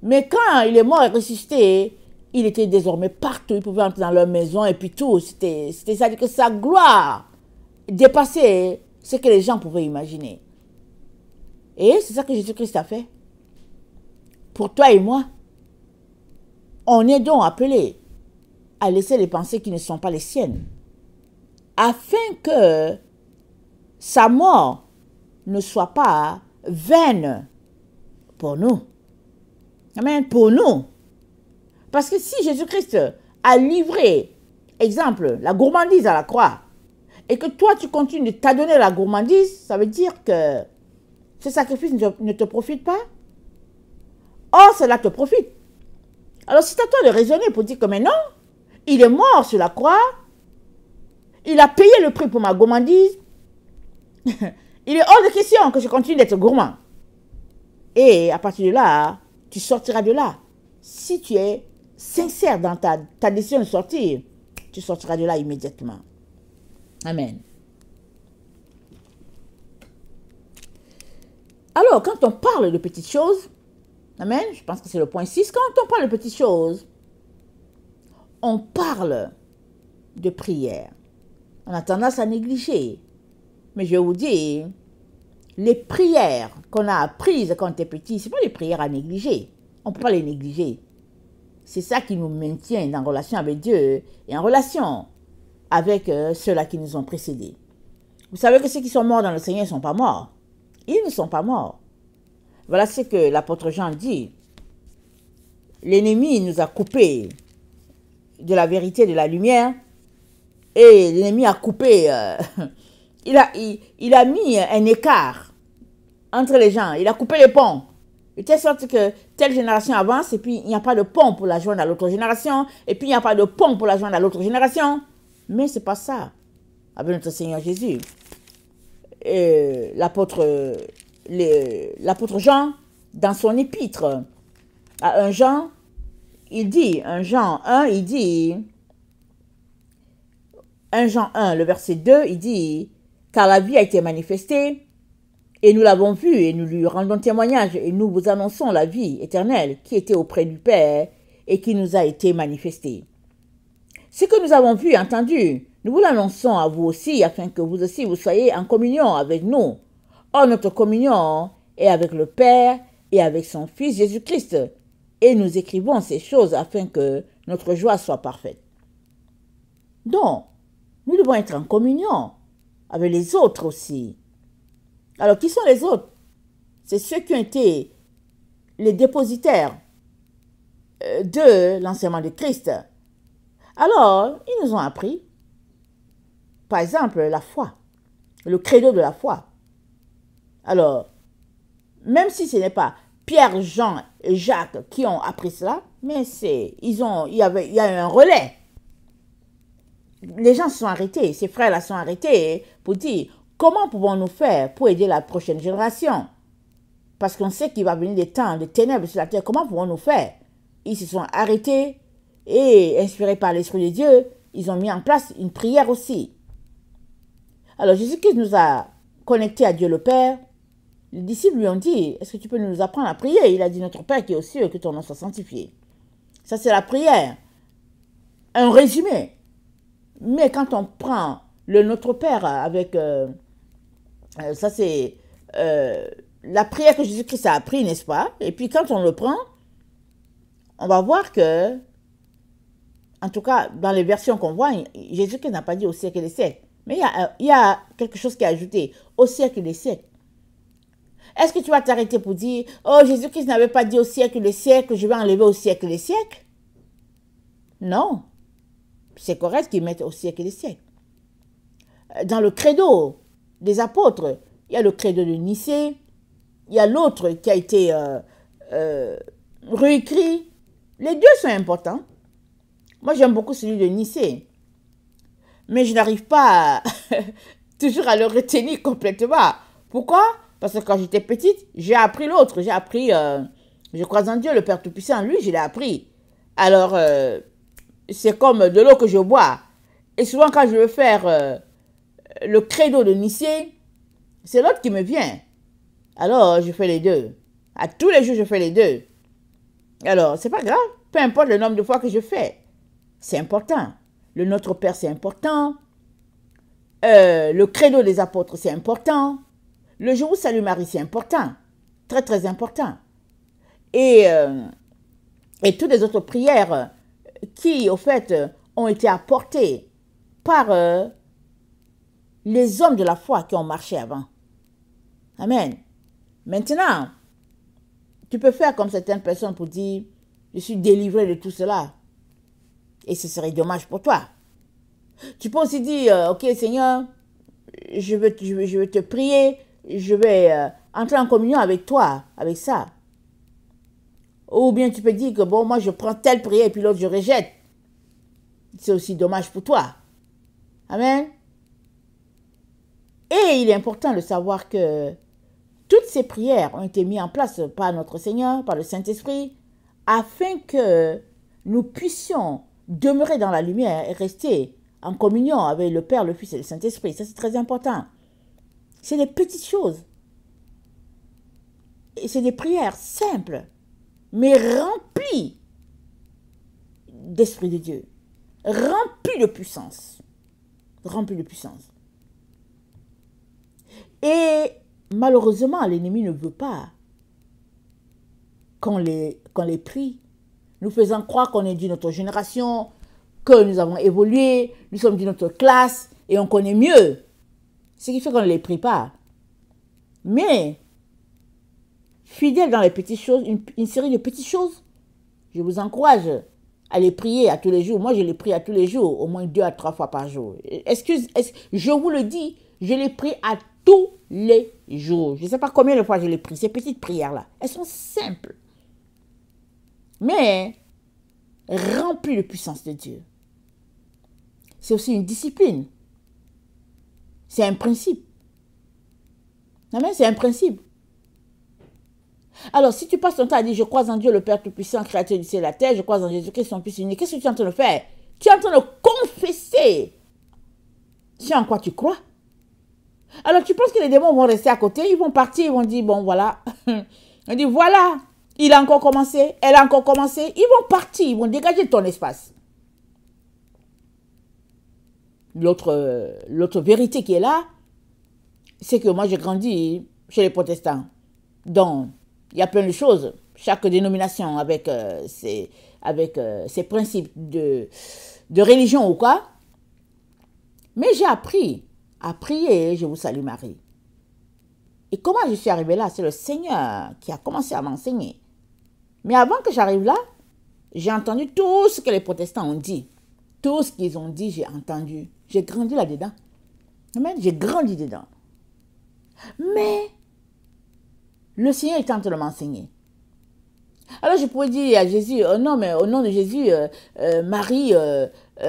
Mais quand il est mort et ressuscité, il était désormais partout. Il pouvait entrer dans leur maison et puis tout. C'était ça, que sa gloire dépassait ce que les gens pouvaient imaginer. Et c'est ça que Jésus-Christ a fait. Pour toi et moi, on est donc appelés à laisser les pensées qui ne sont pas les siennes, afin que sa mort ne soit pas vaine pour nous. Amen. Pour nous. Parce que si Jésus-Christ a livré, exemple, la gourmandise à la croix, et que toi tu continues de t'adonner la gourmandise, ça veut dire que ce sacrifice ne te profite pas. Or, cela te profite. Alors, c'est à toi de raisonner pour dire que mais non, il est mort sur la croix, il a payé le prix pour ma gourmandise, il est hors de question que je continue d'être gourmand. Et à partir de là, tu sortiras de là. Si tu es sincère dans ta décision de sortir, tu sortiras de là immédiatement. Amen. Alors, quand on parle de petites choses, amen, je pense que c'est le point 6, quand on parle de petites choses, on parle de prière. On a tendance à négliger. Mais je vais vous dire, les prières qu'on a apprises quand on était petit, ce ne sont pas des prières à négliger. On ne peut pas les négliger. C'est ça qui nous maintient en relation avec Dieu et en relation avec ceux-là qui nous ont précédés. Vous savez que ceux qui sont morts dans le Seigneur ne sont pas morts. Ils ne sont pas morts. Voilà ce que l'apôtre Jean dit. L'ennemi nous a coupés de la vérité, de la lumière, et l'ennemi a coupé, il a mis un écart entre les gens, il a coupé les ponts, de telle sorte que telle génération avance, et puis il n'y a pas de pont pour la joindre à l'autre génération, et puis il n'y a pas de pont pour la joindre à l'autre génération. Mais ce n'est pas ça avec notre Seigneur Jésus. l'apôtre Jean dans son épître à 1 Jean, il dit, 1 Jean 1, il dit, 1 Jean 1, le verset 2, il dit, car la vie a été manifestée, et nous l'avons vue, et nous lui rendons témoignage, et nous vous annonçons la vie éternelle qui était auprès du Père, et qui nous a été manifestée. Ce que nous avons vu et entendu, nous vous l'annonçons à vous aussi, afin que vous aussi vous soyez en communion avec nous. Or, notre communion est avec le Père et avec son Fils Jésus-Christ. Et nous écrivons ces choses afin que notre joie soit parfaite. Donc, nous devons être en communion avec les autres aussi. Alors, qui sont les autres? C'est ceux qui ont été les dépositaires de l'enseignement de Christ. Alors, ils nous ont appris, par exemple, la foi, le credo de la foi. Alors, même si ce n'est pas Pierre, Jean et Jacques qui ont appris cela, mais il y a eu un relais. Les gens se sont arrêtés, ces frères-là sont arrêtés pour dire comment pouvons-nous faire pour aider la prochaine génération? Parce qu'on sait qu'il va venir des temps de ténèbres sur la terre. Comment pouvons-nous faire? Ils se sont arrêtés et, inspirés par l'Esprit de Dieu, ils ont mis en place une prière aussi. Alors, Jésus-Christ nous a connectés à Dieu le Père. Les disciples lui ont dit, est-ce que tu peux nous apprendre à prier? Il a dit, notre Père qui est aux cieux, que ton nom soit sanctifié. Ça, c'est la prière. Un résumé. Mais quand on prend le Notre Père avec... ça, c'est la prière que Jésus-Christ a appris, n'est-ce pas? Et puis, quand on le prend, on va voir que, en tout cas, dans les versions qu'on voit, Jésus-Christ n'a pas dit au siècle des siècles. Mais il y a quelque chose qui est ajouté, au siècle des siècles. Est-ce que tu vas t'arrêter pour dire, oh, Jésus-Christ n'avait pas dit au siècle des siècles, je vais enlever au siècle des siècles? Non. C'est correct qu'ils mettent au siècle des siècles. Dans le credo des apôtres, il y a le credo de Nicée, il y a l'autre qui a été réécrit. Les deux sont importants. Moi, j'aime beaucoup celui de Nicée. Mais je n'arrive pas toujours à le retenir complètement. Pourquoi? Parce que quand j'étais petite, j'ai appris l'autre. J'ai appris, je crois en Dieu, le Père Tout-Puissant. Lui, je l'ai appris. Alors, c'est comme de l'eau que je bois. Et souvent, quand je veux faire le credo de Nicée, c'est l'autre qui me vient. Alors, je fais les deux. À tous les jours, je fais les deux. Alors, c'est pas grave. Peu importe le nombre de fois que je fais. C'est important. Le Notre Père, c'est important. Le credo des apôtres, c'est important. Le Je vous salue Marie, c'est important. Très, très important. Et toutes les autres prières qui, au fait, ont été apportées par les hommes de la foi qui ont marché avant. Amen. Maintenant, tu peux faire comme certaines personnes pour dire, je suis délivré de tout cela. Et ce serait dommage pour toi. Tu peux aussi dire, ok Seigneur, je veux te prier, je vais entrer en communion avec toi, avec ça. Ou bien tu peux dire que bon, moi je prends telle prière et puis l'autre je rejette. C'est aussi dommage pour toi. Amen. Et il est important de savoir que toutes ces prières ont été mises en place par notre Seigneur, par le Saint-Esprit, afin que nous puissions demeurer dans la lumière et rester en communion avec le Père, le Fils et le Saint-Esprit. Ça, c'est très important. C'est des petites choses. Et c'est des prières simples, mais remplies d'Esprit de Dieu. Remplies de puissance. Remplies de puissance. Et malheureusement, l'ennemi ne veut pas qu'on les prie, nous faisant croire qu'on est d'une autre génération, que nous avons évolué, nous sommes d'une autre classe et on connaît mieux. Ce qui fait qu'on ne les prie pas. Mais, fidèle dans les petites choses, une série de petites choses, je vous encourage à les prier à tous les jours. Moi, je les prie à tous les jours, au moins 2 à 3 fois par jour. Je vous le dis, je les prie à tous les jours. Je ne sais pas combien de fois je les prie, ces petites prières-là. Elles sont simples, mais remplies de puissance de Dieu. C'est aussi une discipline. C'est un principe. Amen, c'est un principe. Alors, si tu passes ton temps à dire, je crois en Dieu, le Père Tout-Puissant, Créateur du ciel et de la terre, je crois en Jésus-Christ, son Fils unique, qu'est-ce que tu es en train de faire? Tu es en train de confesser ce en quoi tu crois. Alors, tu penses que les démons vont rester à côté, ils vont partir, ils vont dire, bon, voilà. On dit, voilà, il a encore commencé, elle a encore commencé. Ils vont partir, ils vont dégager ton espace. L'autre vérité qui est là, c'est que moi, j'ai grandi chez les protestants. Donc, il y a plein de choses. Chaque dénomination avec ses principes de religion ou quoi. Mais j'ai appris à prier, je vous salue Marie. Et comment je suis arrivée là? C'est le Seigneur qui a commencé à m'enseigner. Mais avant que j'arrive là, j'ai entendu tout ce que les protestants ont dit. Tout ce qu'ils ont dit, j'ai entendu. J'ai grandi là-dedans. Amen. J'ai grandi dedans. Mais le Seigneur est en train de m'enseigner. Alors je pourrais dire à Jésus, oh non, mais au nom de Jésus, Marie,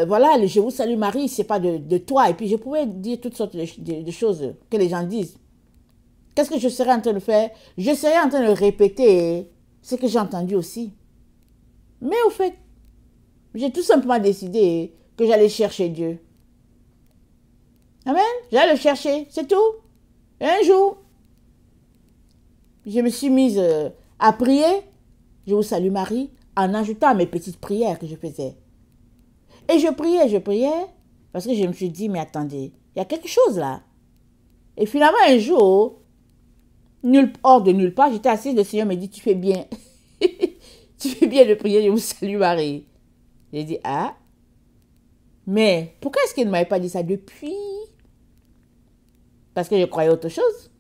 voilà, je vous salue Marie, c'est pas de toi. Et puis je pouvais dire toutes sortes de choses que les gens disent. Qu'est-ce que je serais en train de faire? Je serais en train de répéter ce que j'ai entendu aussi. Mais au fait, j'ai tout simplement décidé que j'allais chercher Dieu. Amen. J'allais le chercher, c'est tout. Et un jour, je me suis mise à prier. Je vous salue Marie, en ajoutant à mes petites prières que je faisais. Et je priais, parce que je me suis dit, mais attendez, il y a quelque chose là. Et finalement, un jour, hors de nulle part, j'étais assise, le Seigneur me dit, tu fais bien. Tu fais bien de prier, je vous salue Marie. J'ai dit, ah, mais pourquoi est-ce qu'il ne m'avait pas dit ça depuis? Parce que je croyais autre chose.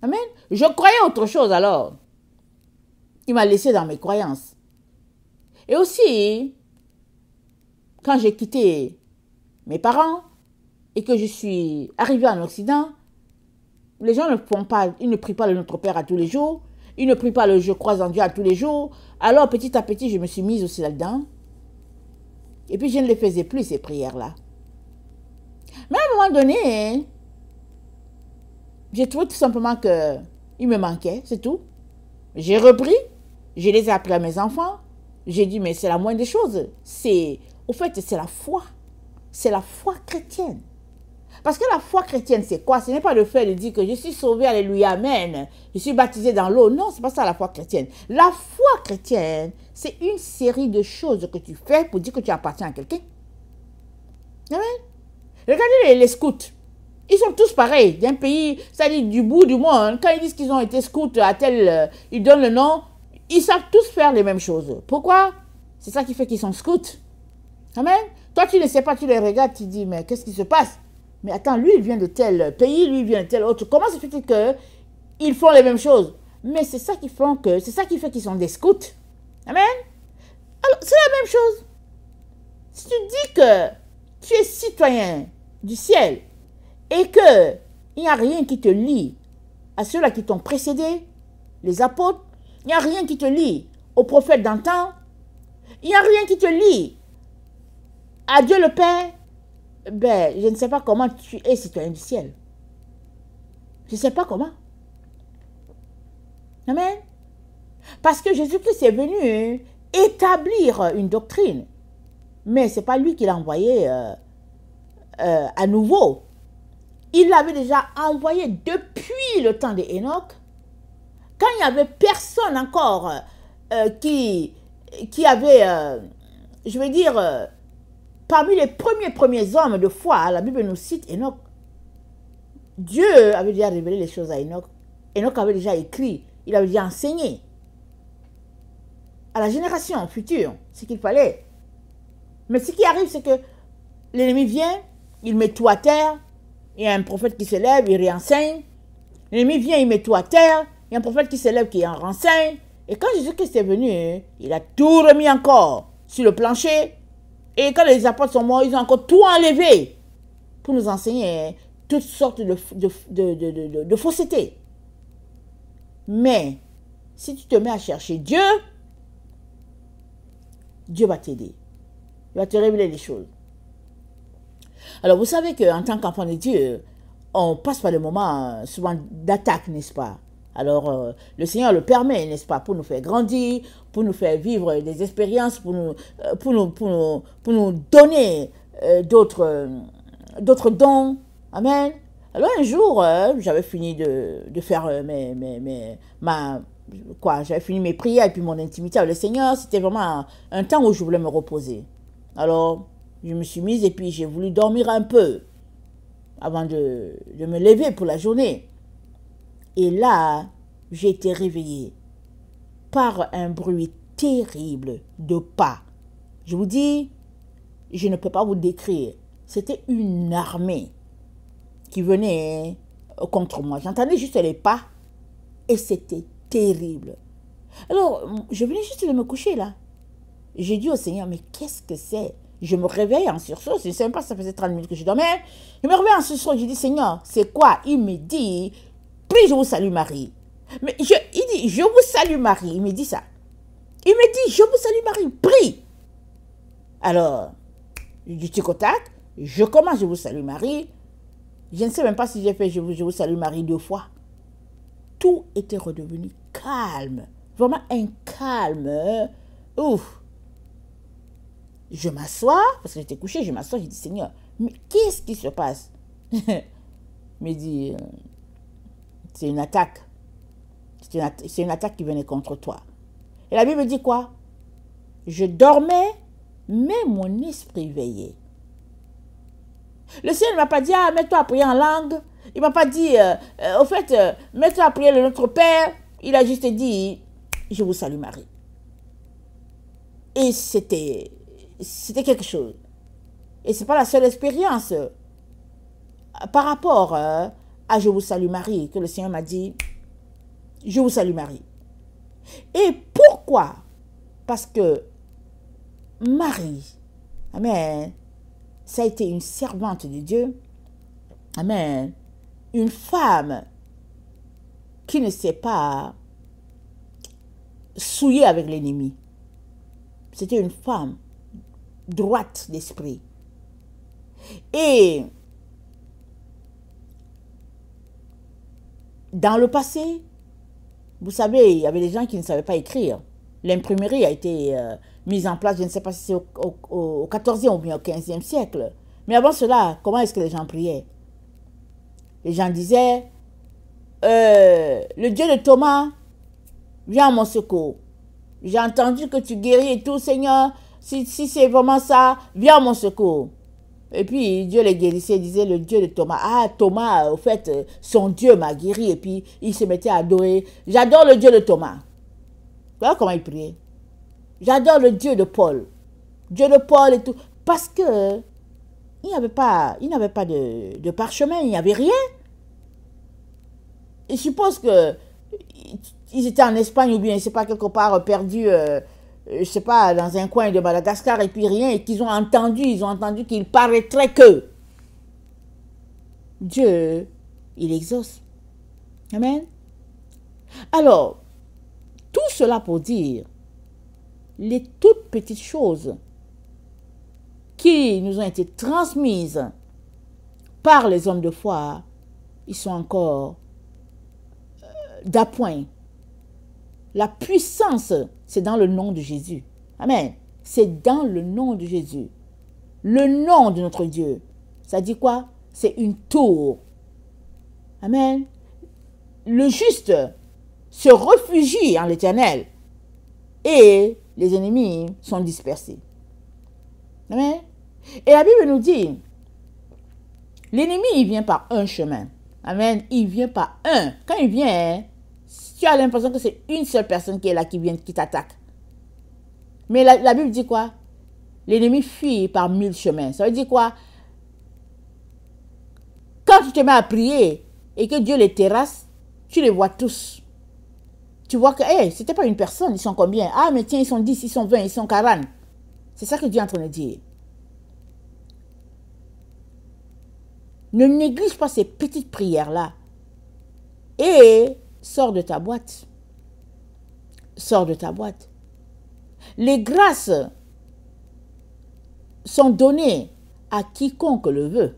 Amen. Je croyais autre chose alors. Il m'a laissé dans mes croyances. Et aussi, quand j'ai quitté mes parents et que je suis arrivée en Occident, les gens ne font pas, ils ne prient pas le Notre Père à tous les jours, ils ne prient pas le Je crois en Dieu à tous les jours. Alors petit à petit, je me suis mise aussi là-dedans. Et puis je ne les faisais plus, ces prières-là. Mais à un moment donné, j'ai trouvé tout simplement qu'il me manquait, c'est tout. J'ai repris, je les ai appris à mes enfants. J'ai dit, mais c'est la moindre des choses. Au fait, c'est la foi. C'est la foi chrétienne. Parce que la foi chrétienne, c'est quoi? Ce n'est pas le fait de dire que je suis sauvé, alléluia, amen. Je suis baptisé dans l'eau. Non, c'est pas ça la foi chrétienne. La foi chrétienne, c'est une série de choses que tu fais pour dire que tu appartiens à quelqu'un. Amen. Regardez les scouts. Ils sont tous pareils, d'un pays, c'est-à-dire du bout du monde. Quand ils disent qu'ils ont été scouts à tel, ils donnent le nom, ils savent tous faire les mêmes choses. Pourquoi? C'est ça qui fait qu'ils sont scouts. Amen. Toi, tu ne sais pas, tu les regardes, tu dis, mais qu'est-ce qui se passe? Mais attends, lui, il vient de tel pays, lui, il vient de tel autre. Comment se fait-il qu'ils font les mêmes choses? Mais c'est ça qui fait qu'ils sont des scouts. Amen. Alors, c'est la même chose. Si tu dis que tu es citoyen du ciel, et qu'il n'y a rien qui te lie à ceux-là qui t'ont précédé, les apôtres, il n'y a rien qui te lie aux prophètes d'antan, il n'y a rien qui te lie à Dieu le Père, ben, je ne sais pas comment tu es citoyen du ciel. Je ne sais pas comment. Amen. Parce que Jésus-Christ est venu établir une doctrine, mais ce n'est pas lui qui l'a envoyé à nouveau. Il l'avait déjà envoyé depuis le temps d'Enoch, quand il n'y avait personne encore qui avait, je veux dire, parmi les premiers hommes de foi, la Bible nous cite Enoch. Dieu avait déjà révélé les choses à Enoch. Enoch avait déjà écrit, il avait déjà enseigné à la génération future ce qu'il fallait. Mais ce qui arrive, c'est que l'ennemi vient, il met tout à terre. Il y a un prophète qui se lève, il réenseigne. L'ennemi vient, il met tout à terre. Il y a un prophète qui se lève, qui en renseigne. Et quand Jésus-Christ est venu, il a tout remis encore sur le plancher. Et quand les apôtres sont morts, ils ont encore tout enlevé pour nous enseigner toutes sortes de faussetés. Mais si tu te mets à chercher Dieu, Dieu va t'aider. Il va te révéler les choses. Alors, vous savez qu'en tant qu'enfant de Dieu, on passe par des moments souvent d'attaque, n'est-ce pas? Alors, le Seigneur le permet, n'est-ce pas, pour nous faire grandir, pour nous faire vivre des expériences, pour nous donner d'autres dons. Amen. Alors, un jour, j'avais fini de faire j'avais fini mes prières et puis mon intimité avec le Seigneur. C'était vraiment un temps où je voulais me reposer. Alors, je me suis mise et puis j'ai voulu dormir un peu avant de me lever pour la journée. Et là, j'ai été réveillée par un bruit terrible de pas. Je vous dis, je ne peux pas vous décrire. C'était une armée qui venait contre moi. J'entendais juste les pas et c'était terrible. Alors, je venais juste de me coucher là. J'ai dit au Seigneur, mais qu'est-ce que c'est? Je me réveille en sursaut. Je ne sais même pas si ça faisait 30 minutes que je dormais. Je me réveille en sursaut. Je dis, Seigneur, c'est quoi? Il me dit, prie, je vous salue Marie. Mais il dit, je vous salue Marie. Il me dit ça. Il me dit, je vous salue Marie, prie. Alors, du tic au tac, je commence, je vous salue Marie. Je ne sais même pas si j'ai fait je vous salue Marie 2 fois. Tout était redevenu calme. Vraiment un calme. Ouf. Je m'assois, parce que j'étais couchée, je m'assois, je dis, Seigneur, mais qu'est-ce qui se passe? Il me dit, c'est une attaque. C'est une attaque qui venait contre toi. Et la Bible dit quoi? Je dormais, mais mon esprit veillait. Le Seigneur ne m'a pas dit, ah, mets-toi à prier en langue. Il ne m'a pas dit, au fait, mets-toi à prier le Notre Père. Il a juste dit, je vous salue Marie. Et c'était quelque chose. Et ce n'est pas la seule expérience par rapport à je vous salue Marie que le Seigneur m'a dit, je vous salue Marie. Et pourquoi? Parce que Marie, amen, ça a été une servante de Dieu, amen, une femme qui ne s'est pas souillée avec l'ennemi. C'était une femme droite d'esprit. Et dans le passé, vous savez, il y avait des gens qui ne savaient pas écrire. L'imprimerie a été mise en place, je ne sais pas si c'est au 14e ou bien au 15e siècle. Mais avant cela, comment est-ce que les gens priaient? Les gens disaient, le Dieu de Thomas, viens à mon secours. J'ai entendu que tu guéris et tout, Seigneur. Si c'est vraiment ça, viens à mon secours. Et puis, Dieu les guérissait, disait le Dieu de Thomas. Ah, Thomas, au fait, son Dieu m'a guéri. Et puis, il se mettait à adorer. J'adore le Dieu de Thomas. Voilà comment il priait. J'adore le Dieu de Paul. Dieu de Paul et tout. Parce que, il n'y avait pas de parchemin, il n'y avait rien. Je suppose que ils étaient en Espagne ou bien, je ne sais pas, quelque part perdus, je ne sais pas, dans un coin de Madagascar et puis rien, et qu'ils ont entendu qu'il paraîtrait que Dieu, il exauce. Amen. Alors, tout cela pour dire, les toutes petites choses qui nous ont été transmises par les hommes de foi, ils sont encore d'appoint. La puissance, c'est dans le nom de Jésus. Amen. C'est dans le nom de Jésus. Le nom de notre Dieu. Ça dit quoi? C'est une tour. Amen. Le juste se réfugie en l'Éternel et les ennemis sont dispersés. Amen. Et la Bible nous dit, l'ennemi, il vient par un chemin. Amen. Il vient par un. Quand il vient, tu as l'impression que c'est une seule personne qui est là, qui vient, qui t'attaque. Mais la Bible dit quoi? L'ennemi fuit par 1000 chemins. Ça veut dire quoi? Quand tu te mets à prier et que Dieu les terrasse, tu les vois tous. Tu vois que, hey, c'était pas une personne, ils sont combien? Ah, mais tiens, ils sont 10, ils sont 20, ils sont 40. C'est ça que Dieu est en train de dire. Ne néglige pas ces petites prières-là. Et sors de ta boîte. Sors de ta boîte. Les grâces sont données à quiconque le veut.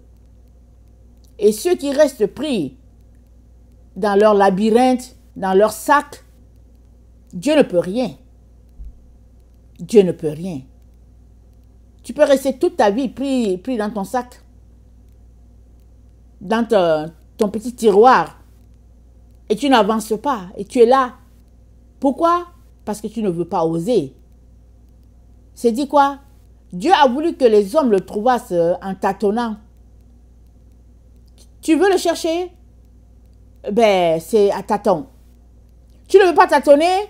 Et ceux qui restent pris dans leur labyrinthe, dans leur sac, Dieu ne peut rien. Dieu ne peut rien. Tu peux rester toute ta vie pris dans ton sac, dans ton petit tiroir, et tu n'avances pas, et tu es là. Pourquoi? Parce que tu ne veux pas oser. C'est dit quoi? Dieu a voulu que les hommes le trouvassent en tâtonnant. Tu veux le chercher? Ben, c'est à tâtons. Tu ne veux pas tâtonner?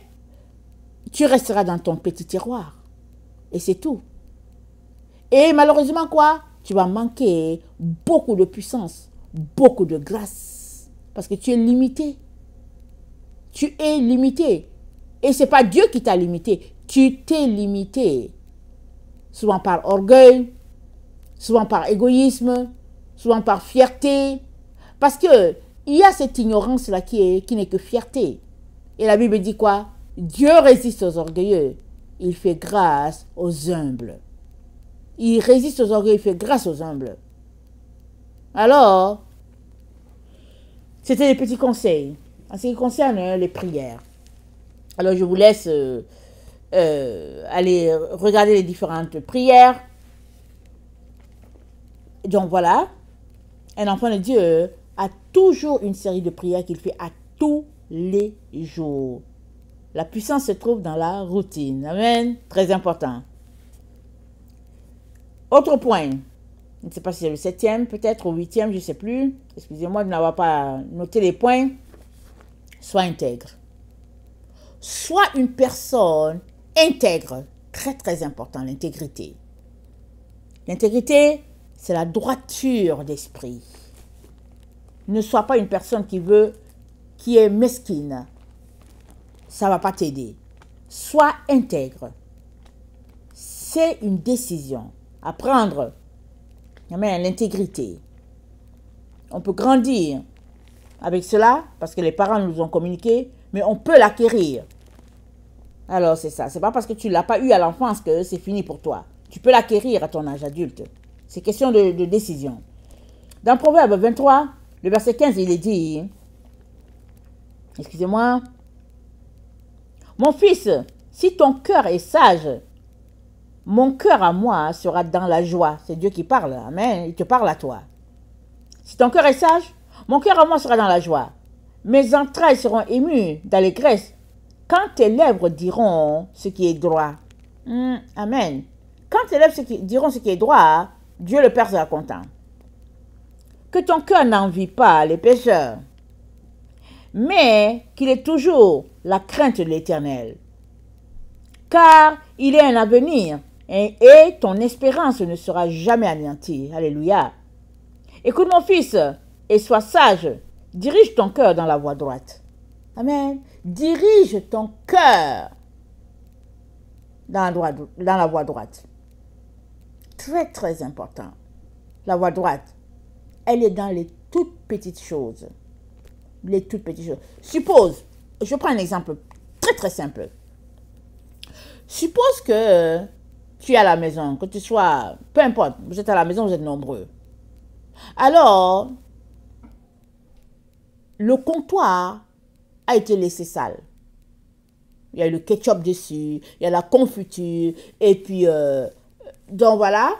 Tu resteras dans ton petit tiroir. Et c'est tout. Et malheureusement, quoi? Tu vas manquer beaucoup de puissance, beaucoup de grâce. Parce que tu es limité. Tu es limité. Et ce n'est pas Dieu qui t'a limité. Tu t'es limité. Souvent par orgueil, souvent par égoïsme, souvent par fierté. Parce que il y a cette ignorance-là qui n'est que fierté. Et la Bible dit quoi? Dieu résiste aux orgueilleux. Il fait grâce aux humbles. Il résiste aux orgueilleux, il fait grâce aux humbles. Alors, c'était des petits conseils en ce qui concerne les prières. Alors, je vous laisse aller regarder les différentes prières. Donc, voilà. Un enfant de Dieu a toujours une série de prières qu'il fait à tous les jours. La puissance se trouve dans la routine. Amen. Très important. Autre point. Je ne sais pas si c'est le 7e, peut-être, ou 8e, je ne sais plus. Excusez-moi de n'avoir pas noté les points. Sois intègre. Sois une personne intègre. Très, très important, l'intégrité. L'intégrité, c'est la droiture d'esprit. Ne sois pas une personne qui est mesquine. Ça ne va pas t'aider. Sois intègre. C'est une décision à prendre. Amen, l'intégrité. On peut grandir avec cela parce que les parents nous ont communiqué, mais on peut l'acquérir. Alors c'est ça. C'est pas parce que tu ne l'as pas eu à l'enfance que c'est fini pour toi. Tu peux l'acquérir à ton âge adulte. C'est question de décision. Dans Proverbe 23, le verset 15, il est dit, excusez-moi, mon fils, si ton cœur est sage, mon cœur à moi sera dans la joie. C'est Dieu qui parle. Amen. Il te parle à toi. Si ton cœur est sage, mon cœur à moi sera dans la joie. Mes entrailles seront émues d'allégresse quand tes lèvres diront ce qui est droit. Amen. Quand tes lèvres diront ce qui est droit, Dieu le Père sera content. Que ton cœur n'envie pas les pécheurs, mais qu'il ait toujours la crainte de l'Éternel. Car il est un avenir et ton espérance ne sera jamais anéantie. Alléluia. Écoute mon fils et sois sage. Dirige ton cœur dans la voie droite. Amen. Dirige ton cœur dans la voie droite. Très, très important. La voie droite, elle est dans les toutes petites choses. Les toutes petites choses. Suppose, je prends un exemple très, très simple. Suppose que tu es à la maison, que tu sois, peu importe, vous êtes à la maison, vous êtes nombreux. Alors, le comptoir a été laissé sale. Il y a le ketchup dessus, il y a la confiture, et puis, donc voilà.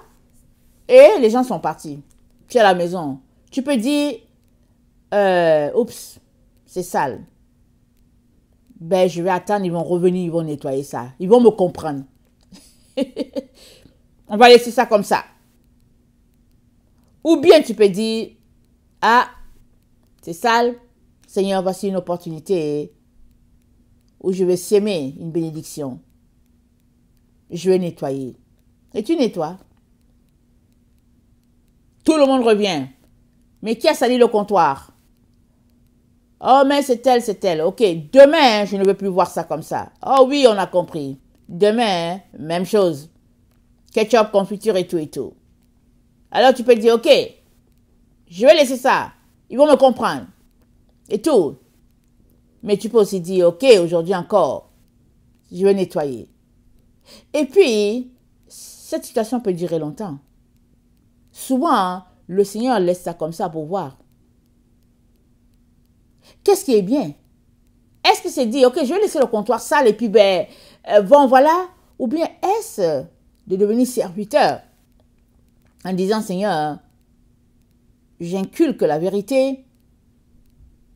Et les gens sont partis. Tu es à la maison. Tu peux dire, oups, c'est sale. Ben, je vais attendre, ils vont revenir, ils vont nettoyer ça. Ils vont me comprendre. On va laisser ça comme ça. Ou bien tu peux dire, ah, c'est sale. Seigneur, voici une opportunité où je vais s'aimer une bénédiction. Je vais nettoyer. Et tu nettoies. Tout le monde revient. Mais qui a sali le comptoir? Oh, mais c'est elle, c'est elle. Ok, demain, je ne veux plus voir ça comme ça. Oh oui, on a compris. Demain, même chose. Ketchup, confiture et tout et tout. Alors tu peux dire, ok, je vais laisser ça. Ils vont me comprendre. Et tout. Mais tu peux aussi dire, ok, aujourd'hui encore, je vais nettoyer. Et puis, cette situation peut durer longtemps. Souvent, le Seigneur laisse ça comme ça pour voir. Qu'est-ce qui est bien? Est-ce que c'est dire, ok, je vais laisser le comptoir sale et puis, bon, voilà. Ou bien est-ce de devenir serviteur en disant, Seigneur, j'inculque la vérité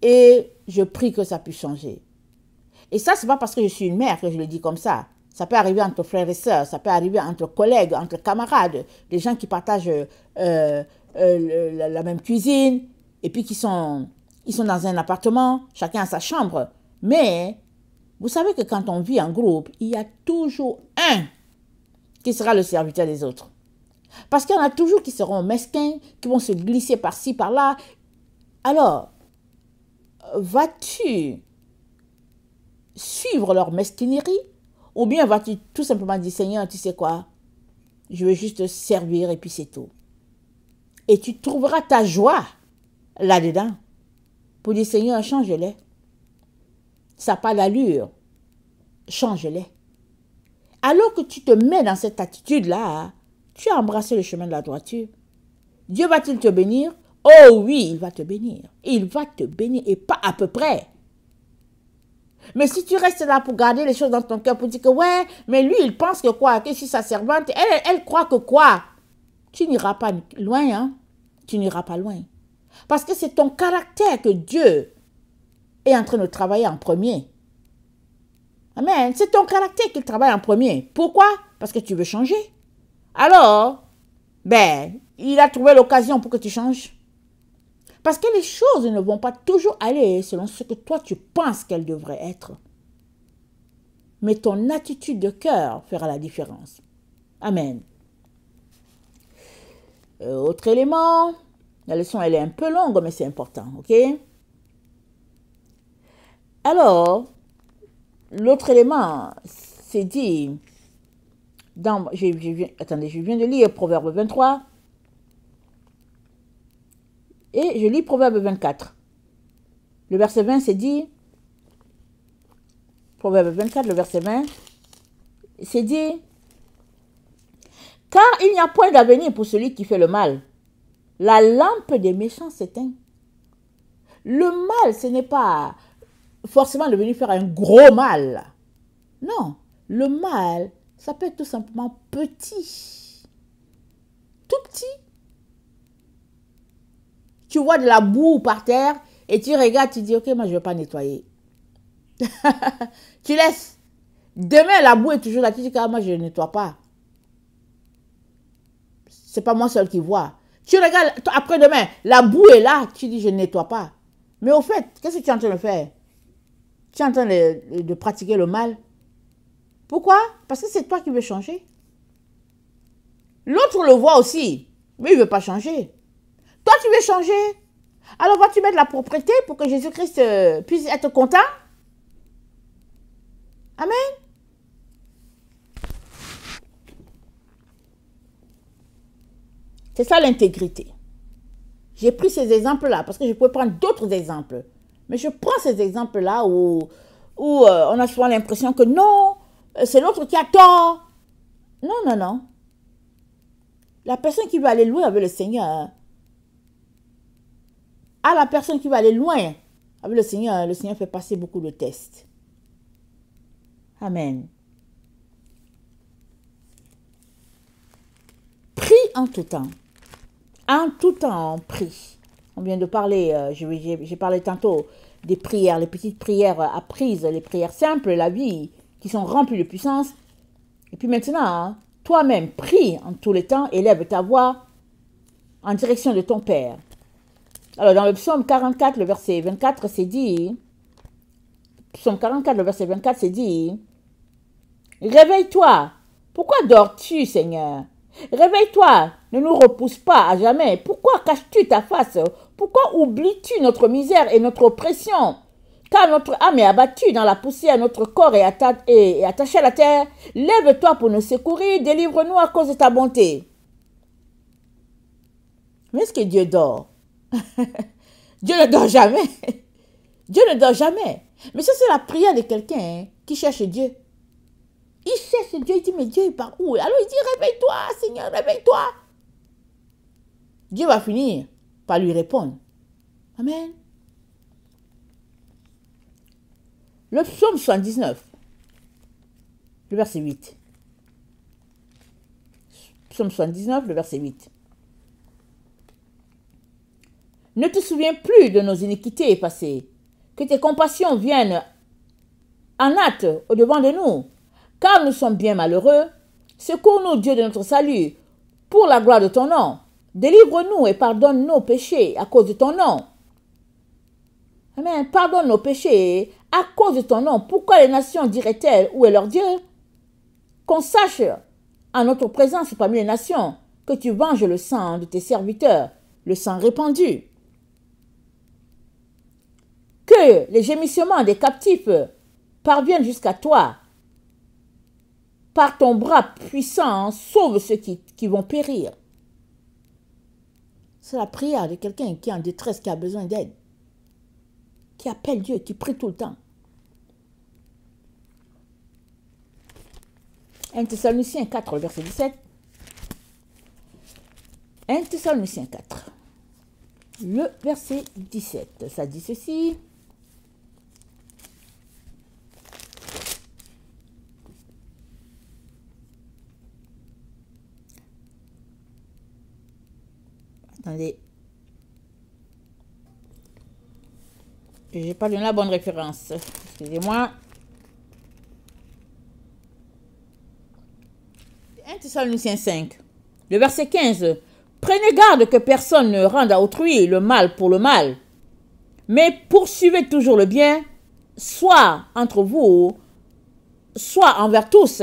et je prie que ça puisse changer. Et ça, c'est pas parce que je suis une mère que je le dis comme ça. Ça peut arriver entre frères et sœurs, ça peut arriver entre collègues, entre camarades, des gens qui partagent la même cuisine et puis ils sont dans un appartement, chacun a sa chambre. Mais vous savez que quand on vit en groupe, il y a toujours un qui sera le serviteur des autres. Parce qu'il y en a toujours qui seront mesquins, qui vont se glisser par-ci, par-là. Alors, vas-tu suivre leur mesquinerie ou bien vas-tu tout simplement dire, Seigneur, tu sais quoi, je veux juste te servir et puis c'est tout. Et tu trouveras ta joie là-dedans pour dire, Seigneur, change-les. Ça n'a pas d'allure, change-les. Alors que tu te mets dans cette attitude-là, tu as embrassé le chemin de la droiture. Dieu va-t-il te bénir? Oh oui, il va te bénir. Il va te bénir et pas à peu près. Mais si tu restes là pour garder les choses dans ton cœur, pour dire que ouais, mais lui, il pense que quoi? Que si sa servante, elle croit que quoi? Tu n'iras pas loin, hein? Tu n'iras pas loin. Parce que c'est ton caractère que Dieu est en train de travailler en premier. Amen. C'est ton caractère qu'il travaille en premier. Pourquoi? Parce que tu veux changer. Alors, il a trouvé l'occasion pour que tu changes. Parce que les choses ne vont pas toujours aller selon ce que toi tu penses qu'elles devraient être. Mais ton attitude de cœur fera la différence. Amen. Autre élément, la leçon elle est un peu longue, mais c'est important, ok? Alors, l'autre élément, c'est dit, attendez, je viens de lire Proverbe 23. Et je lis Proverbe 24. Le verset 20, c'est dit, Proverbe 24, le verset 20, c'est dit, car il n'y a point d'avenir pour celui qui fait le mal. La lampe des méchants s'éteint. Le mal, ce n'est pas forcément de venir faire un gros mal. Non, le mal, ça peut être tout simplement petit. Tout petit. Tu vois de la boue par terre et tu regardes, tu dis, ok, moi je ne vais pas nettoyer. Tu laisses. Demain, la boue est toujours là. Tu dis, moi je ne nettoie pas. Ce n'est pas moi seul qui vois. Tu regardes, après-demain, la boue est là. Tu dis, je ne nettoie pas. Mais au fait, qu'est-ce que tu es en train de faire? Tu es en train de pratiquer le mal. Pourquoi? Parce que c'est toi qui veux changer. L'autre le voit aussi, mais il ne veut pas changer. Toi, tu veux changer. Alors, vas-tu mettre la propreté pour que Jésus-Christ puisse être content? Amen. C'est ça l'intégrité. J'ai pris ces exemples-là parce que je pourrais prendre d'autres exemples. Mais je prends ces exemples-là où on a souvent l'impression que non, c'est l'autre qui a tort. Non, non, non. La personne qui va aller loin avec le Seigneur, à la personne qui va aller loin avec le Seigneur fait passer beaucoup de tests. Amen. Prie en tout temps. En tout temps, prie. On vient de parler, j'ai parlé tantôt des prières, les petites prières apprises, les prières simples, la vie, qui sont remplies de puissance. Et puis maintenant, toi-même, prie en tous les temps, élève ta voix en direction de ton Père. Alors, dans le psaume 44, le verset 24, c'est dit, psaume 44, le verset 24, c'est dit, réveille-toi. Pourquoi dors-tu, Seigneur? Réveille-toi, ne nous repousse pas à jamais. Pourquoi caches-tu ta face? Pourquoi oublies-tu notre misère et notre oppression? Car notre âme est abattue dans la poussière, notre corps est attaché à la terre. Lève-toi pour nous secourir, délivre-nous à cause de ta bonté. Mais est-ce que Dieu dort? Dieu ne dort jamais. Dieu ne dort jamais. Mais ça, c'est la prière de quelqu'un qui cherche Dieu. Il cherche Dieu, il dit, mais Dieu, il part où? Alors il dit, réveille-toi, Seigneur, réveille-toi. Dieu va finir par lui répondre. Amen. Le psaume 79, le verset 8. Psaume 79, le verset 8. Ne te souviens plus de nos iniquités passées, que tes compassions viennent en hâte au-devant de nous, car nous sommes bien malheureux. Secours-nous, Dieu de notre salut, pour la gloire de ton nom. Délivre-nous et pardonne nos péchés à cause de ton nom. Amen. Pardonne nos péchés à cause de ton nom. Pourquoi les nations diraient-elles, où est leur Dieu? Qu'on sache en notre présence parmi les nations que tu venges le sang de tes serviteurs, le sang répandu. Que les gémissements des captifs parviennent jusqu'à toi. Par ton bras puissant, sauve ceux qui vont périr. C'est la prière de quelqu'un qui est en détresse, qui a besoin d'aide, qui appelle Dieu, qui prie tout le temps. 1 Thessaloniciens 4, verset 17. 1 Thessaloniciens 4, le verset 17. Ça dit ceci. Attendez. Je n'ai pas donné la bonne référence. Excusez-moi. 1 Thessaloniciens 5, le verset 15. Prenez garde que personne ne rende à autrui le mal pour le mal, mais poursuivez toujours le bien, soit entre vous, soit envers tous.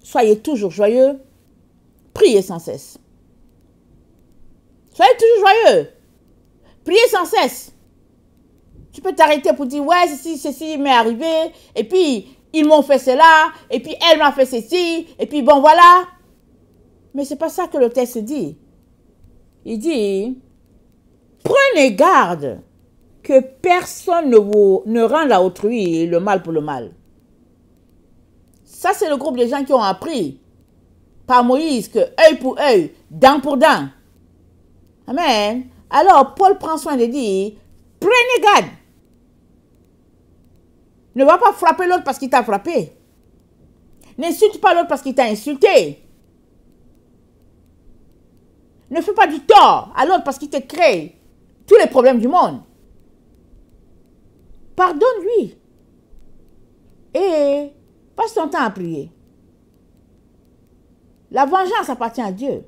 Soyez toujours joyeux, priez sans cesse. Soyez toujours joyeux, priez sans cesse. Tu peux t'arrêter pour dire, ouais, ceci m'est arrivé, et puis ils m'ont fait cela, et puis elle m'a fait ceci, et puis bon, voilà. Mais c'est pas ça que le texte dit. Il dit, prenez garde que personne ne rende à autrui le mal pour le mal. Ça, c'est le groupe de gens qui ont appris par Moïse que œil pour œil, dent pour dent. Amen. Alors, Paul prend soin de dire, prenez garde. Ne va pas frapper l'autre parce qu'il t'a frappé. N'insulte pas l'autre parce qu'il t'a insulté. Ne fais pas du tort à l'autre parce qu'il te crée tous les problèmes du monde. Pardonne-lui. Et passe ton temps à prier. La vengeance appartient à Dieu.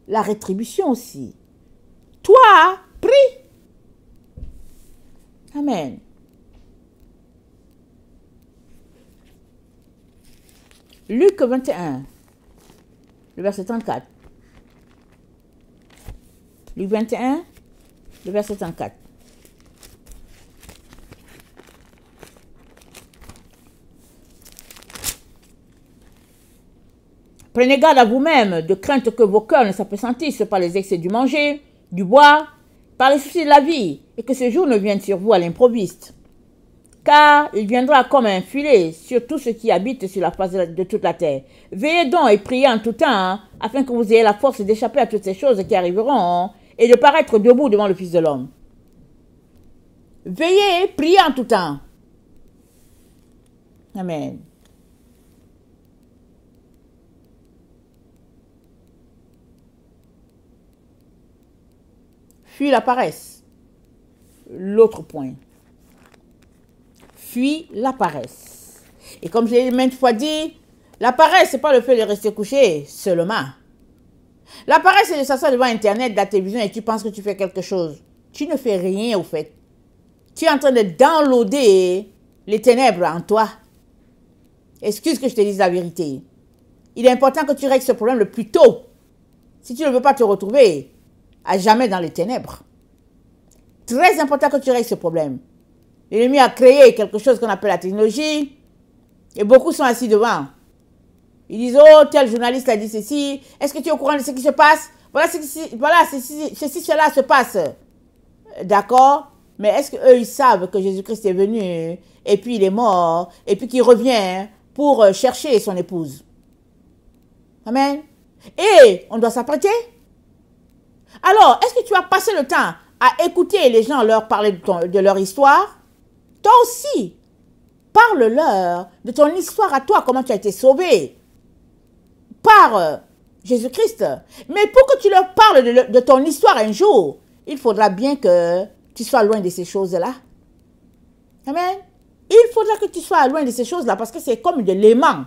La rétribution aussi. Toi, prie. Amen. Luc 21, le verset 34. Luc 21, le verset 34. Prenez garde à vous-même, de crainte que vos cœurs ne s'appesantissent par les excès du manger, du boire, par les soucis de la vie, et que ce jour ne vienne sur vous à l'improviste. Car il viendra comme un filet sur tous ceux qui habitent sur la face de toute la terre. Veillez donc et priez en tout temps, afin que vous ayez la force d'échapper à toutes ces choses qui arriveront, et de paraître debout devant le Fils de l'homme. Veillez, priez en tout temps. Amen. Fuis la paresse. L'autre point. Fuis la paresse. Et comme j'ai maintes fois dit, la paresse, ce n'est pas le fait de rester couché seulement. La paresse, c'est de s'asseoir devant Internet, la télévision, et tu penses que tu fais quelque chose. Tu ne fais rien, au fait. Tu es en train de downloader les ténèbres en toi. Excuse que je te dise la vérité. Il est important que tu règles ce problème le plus tôt. Si tu ne veux pas te retrouver à jamais dans les ténèbres. Très important que tu règles ce problème. L'ennemi a créé quelque chose qu'on appelle la technologie. Et beaucoup sont assis devant. Ils disent, oh, tel journaliste a dit ceci. Est-ce que tu es au courant de ce qui se passe? Voilà, ceci, cela se passe. D'accord? Mais est-ce qu'eux, ils savent que Jésus-Christ est venu et puis il est mort et puis qu'il revient pour chercher son épouse? Amen. Et on doit s'apprêter. Alors, est-ce que tu as passé le temps à écouter les gens leur parler de leur histoire? Toi aussi, parle-leur de ton histoire à toi, comment tu as été sauvé par Jésus-Christ. Mais pour que tu leur parles de ton histoire un jour, il faudra bien que tu sois loin de ces choses-là. Amen. Il faudra que tu sois loin de ces choses-là parce que c'est comme de l'aimant.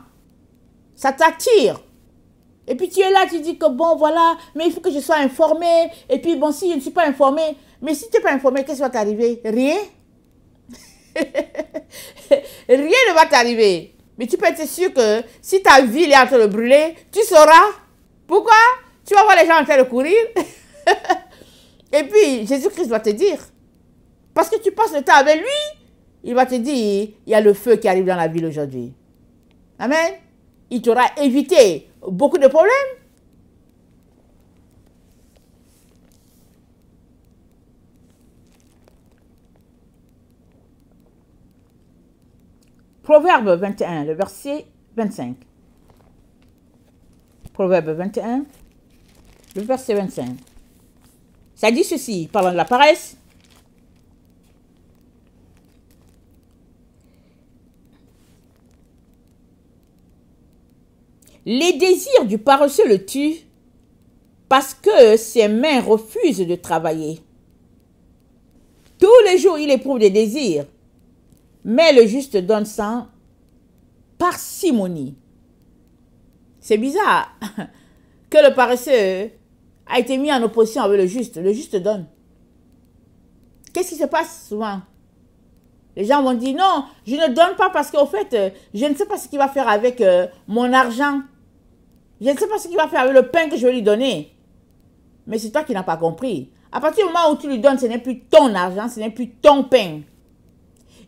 Ça t'attire. Et puis tu es là, tu dis que bon, voilà, mais il faut que je sois informé. Et puis bon, si je ne suis pas informé, mais si tu n'es pas informé, qu'est-ce qui va t'arriver? Rien. Rien ne va t'arriver. Mais tu peux être sûr que si ta ville est en train de brûler, tu sauras. Pourquoi? Tu vas voir les gens en train de courir. Et puis, Jésus-Christ va te dire. Parce que tu passes le temps avec lui, il va te dire, il y a le feu qui arrive dans la ville aujourd'hui. Amen. Il t'aura évité beaucoup de problèmes. Proverbe 21, le verset 25. Proverbe 21, le verset 25. Ça dit ceci, parlant de la paresse. Les désirs du paresseux le tuent parce que ses mains refusent de travailler. Tous les jours, il éprouve des désirs, mais le juste donne sans parcimonie. C'est bizarre que le paresseux a été mis en opposition avec le juste. Le juste donne. Qu'est-ce qui se passe souvent? Les gens vont dire, non, je ne donne pas parce qu'au fait, je ne sais pas ce qu'il va faire avec mon argent. Je ne sais pas ce qu'il va faire avec le pain que je vais lui donner. Mais c'est toi qui n'as pas compris. À partir du moment où tu lui donnes, ce n'est plus ton argent, ce n'est plus ton pain.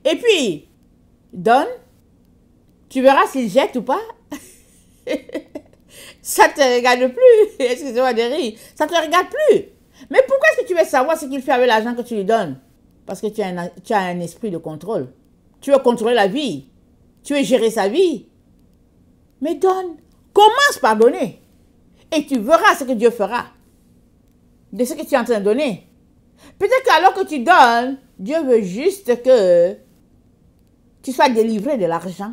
Et puis, donne, tu verras s'il jette ou pas. Ça ne te regarde plus. Excusez-moi de rire. Ça ne te regarde plus. Mais pourquoi est-ce que tu veux savoir ce qu'il fait avec l'argent que tu lui donnes? Parce que tu as un esprit de contrôle. Tu veux contrôler la vie. Tu veux gérer sa vie. Mais donne. Commence par donner. Et tu verras ce que Dieu fera. De ce que tu es en train de donner. Peut-être qu'alors que tu donnes, Dieu veut juste que tu sois délivré de l'argent.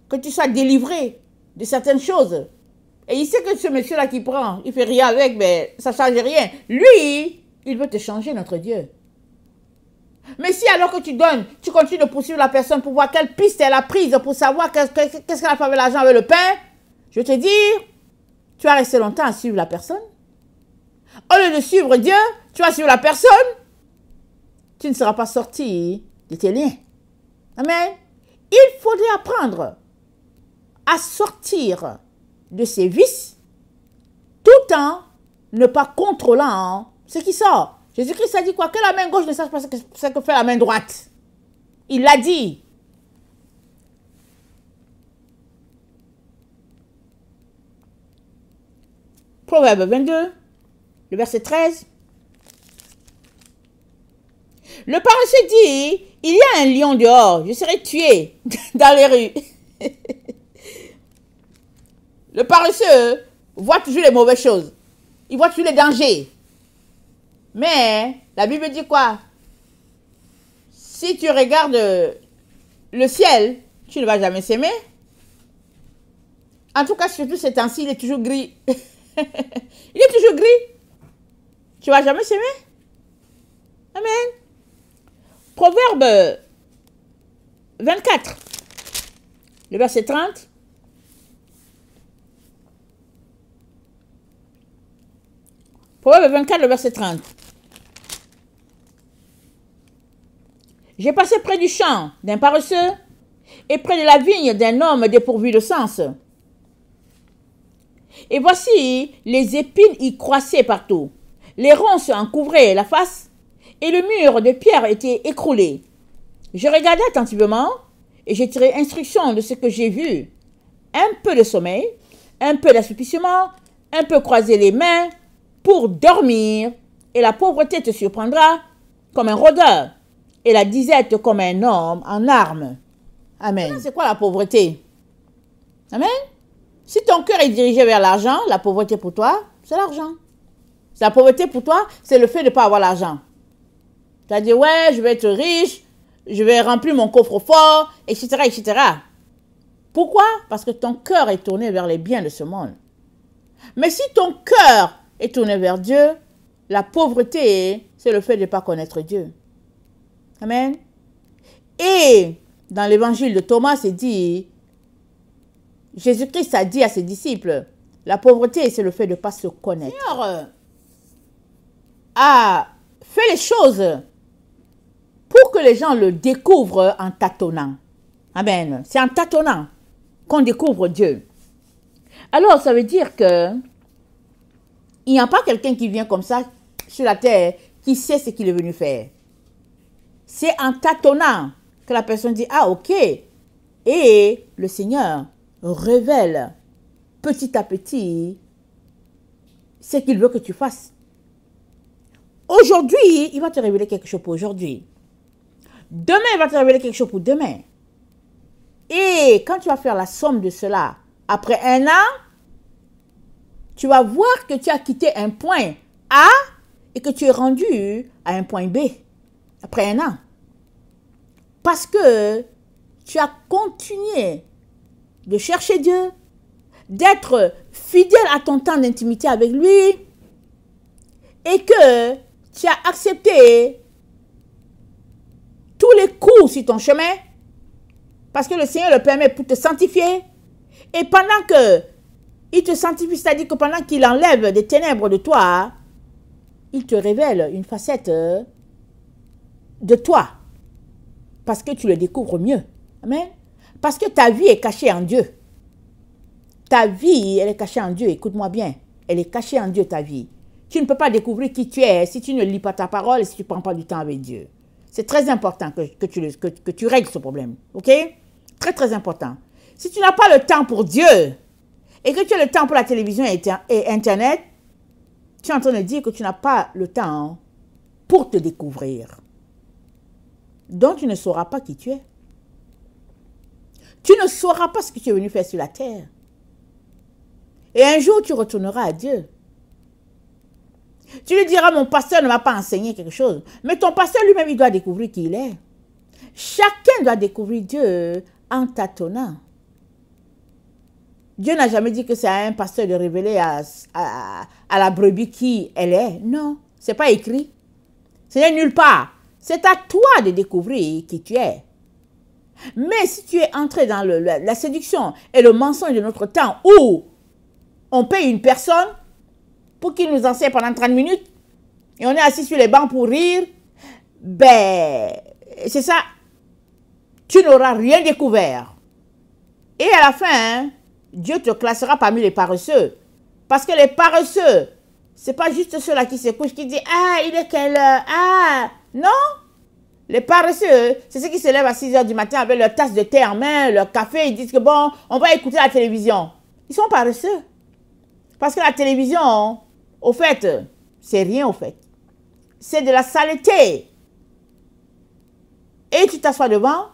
Que tu sois délivré de certaines choses. Et il sait que ce monsieur-là qui prend, il ne fait rien avec, mais ça ne change rien. Lui, il veut te changer, notre Dieu. Mais si alors que tu donnes, tu continues de poursuivre la personne pour voir quelle piste elle a prise, pour savoir qu'est-ce qu'elle a fait avec l'argent, avec le pain, je vais te dire, tu vas rester longtemps à suivre la personne. Au lieu de suivre Dieu, tu vas suivre la personne. Tu ne seras pas sorti de tes liens. Amen. Il faudrait apprendre à sortir de ses vices tout en ne pas contrôlant ce qui sort. Jésus-Christ a dit quoi? Que la main gauche ne sache pas ce que fait la main droite. Il l'a dit. Proverbe 22, le verset 13. Le paresseux dit, il y a un lion dehors, je serai tué dans les rues. Le paresseux voit toujours les mauvaises choses. Il voit toujours les dangers. Mais la Bible dit quoi? Si tu regardes le ciel, tu ne vas jamais s'aimer. En tout cas, surtout ces temps-ci, il est toujours gris. Il est toujours gris. Tu ne vas jamais s'aimer. Amen. Proverbe 24, le verset 30. Proverbe 24, le verset 30. J'ai passé près du champ d'un paresseux et près de la vigne d'un homme dépourvu de sens. Et voici, les épines y croissaient partout. Les ronces en couvraient la face et le mur de pierre était écroulé. Je regardais attentivement et j'ai tiré instruction de ce que j'ai vu. Un peu de sommeil, un peu d'assoupissement, un peu croiser les mains pour dormir, et la pauvreté te surprendra comme un rôdeur, et la disette comme un homme en armes. Amen. C'est quoi la pauvreté? Amen. Si ton cœur est dirigé vers l'argent, la pauvreté pour toi, c'est l'argent. La pauvreté pour toi, c'est le fait de ne pas avoir l'argent. Tu as dit, ouais, je vais être riche, je vais remplir mon coffre-fort, etc., etc. Pourquoi? Parce que ton cœur est tourné vers les biens de ce monde. Mais si ton cœur est tourné vers Dieu, la pauvreté, c'est le fait de ne pas connaître Dieu. Amen. Et dans l'évangile de Thomas, c'est dit, Jésus-Christ a dit à ses disciples, la pauvreté, c'est le fait de ne pas se connaître. Le Seigneur a fait les choses pour que les gens le découvrent en tâtonnant. Amen. C'est en tâtonnant qu'on découvre Dieu. Alors, ça veut dire que il n'y a pas quelqu'un qui vient comme ça sur la terre qui sait ce qu'il est venu faire. C'est en tâtonnant que la personne dit, ah ok. Et le Seigneur révèle petit à petit ce qu'il veut que tu fasses. Aujourd'hui, il va te révéler quelque chose pour aujourd'hui. Demain, il va te révéler quelque chose pour demain. Et quand tu vas faire la somme de cela, après un an, tu vas voir que tu as quitté un point A et que tu es rendu à un point B après un an. Parce que tu as continué de chercher Dieu, d'être fidèle à ton temps d'intimité avec lui et que tu as accepté tous les coups sur ton chemin parce que le Seigneur le permet pour te sanctifier. Et pendant que il te sanctifie, c'est-à-dire que pendant qu'il enlève des ténèbres de toi, il te révèle une facette de toi. Parce que tu le découvres mieux. Amen. Parce que ta vie est cachée en Dieu. Ta vie, elle est cachée en Dieu. Écoute-moi bien. Elle est cachée en Dieu, ta vie. Tu ne peux pas découvrir qui tu es si tu ne lis pas ta parole et si tu ne prends pas du temps avec Dieu. C'est très important que tu règles ce problème. OK? Très, très important. Si tu n'as pas le temps pour Dieu et que tu as le temps pour la télévision et Internet, tu es en train de dire que tu n'as pas le temps pour te découvrir. Donc, tu ne sauras pas qui tu es. Tu ne sauras pas ce que tu es venu faire sur la terre. Et un jour, tu retourneras à Dieu. Tu lui diras, mon pasteur ne m'a pas enseigné quelque chose. Mais ton pasteur lui-même, il doit découvrir qui il est. Chacun doit découvrir Dieu en tâtonnant. Dieu n'a jamais dit que c'est à un pasteur de révéler à la brebis qui elle est. Non, ce n'est pas écrit. Ce n'est nulle part. C'est à toi de découvrir qui tu es. Mais si tu es entré dans la séduction et le mensonge de notre temps où on paye une personne pour qu'il nous enseigne pendant 30 minutes et on est assis sur les bancs pour rire, ben, c'est ça. Tu n'auras rien découvert. Et à la fin, Dieu te classera parmi les paresseux. Parce que les paresseux, ce n'est pas juste ceux-là qui se couchent, qui disent « Ah, il est quelle heure? Ah !» Non. Les paresseux, c'est ceux qui se lèvent à 6 h du matin avec leur tasse de thé en main, leur café, ils disent que bon, on va écouter la télévision. Ils sont paresseux. Parce que la télévision, au fait, c'est rien au fait. C'est de la saleté. Et tu t'assois devant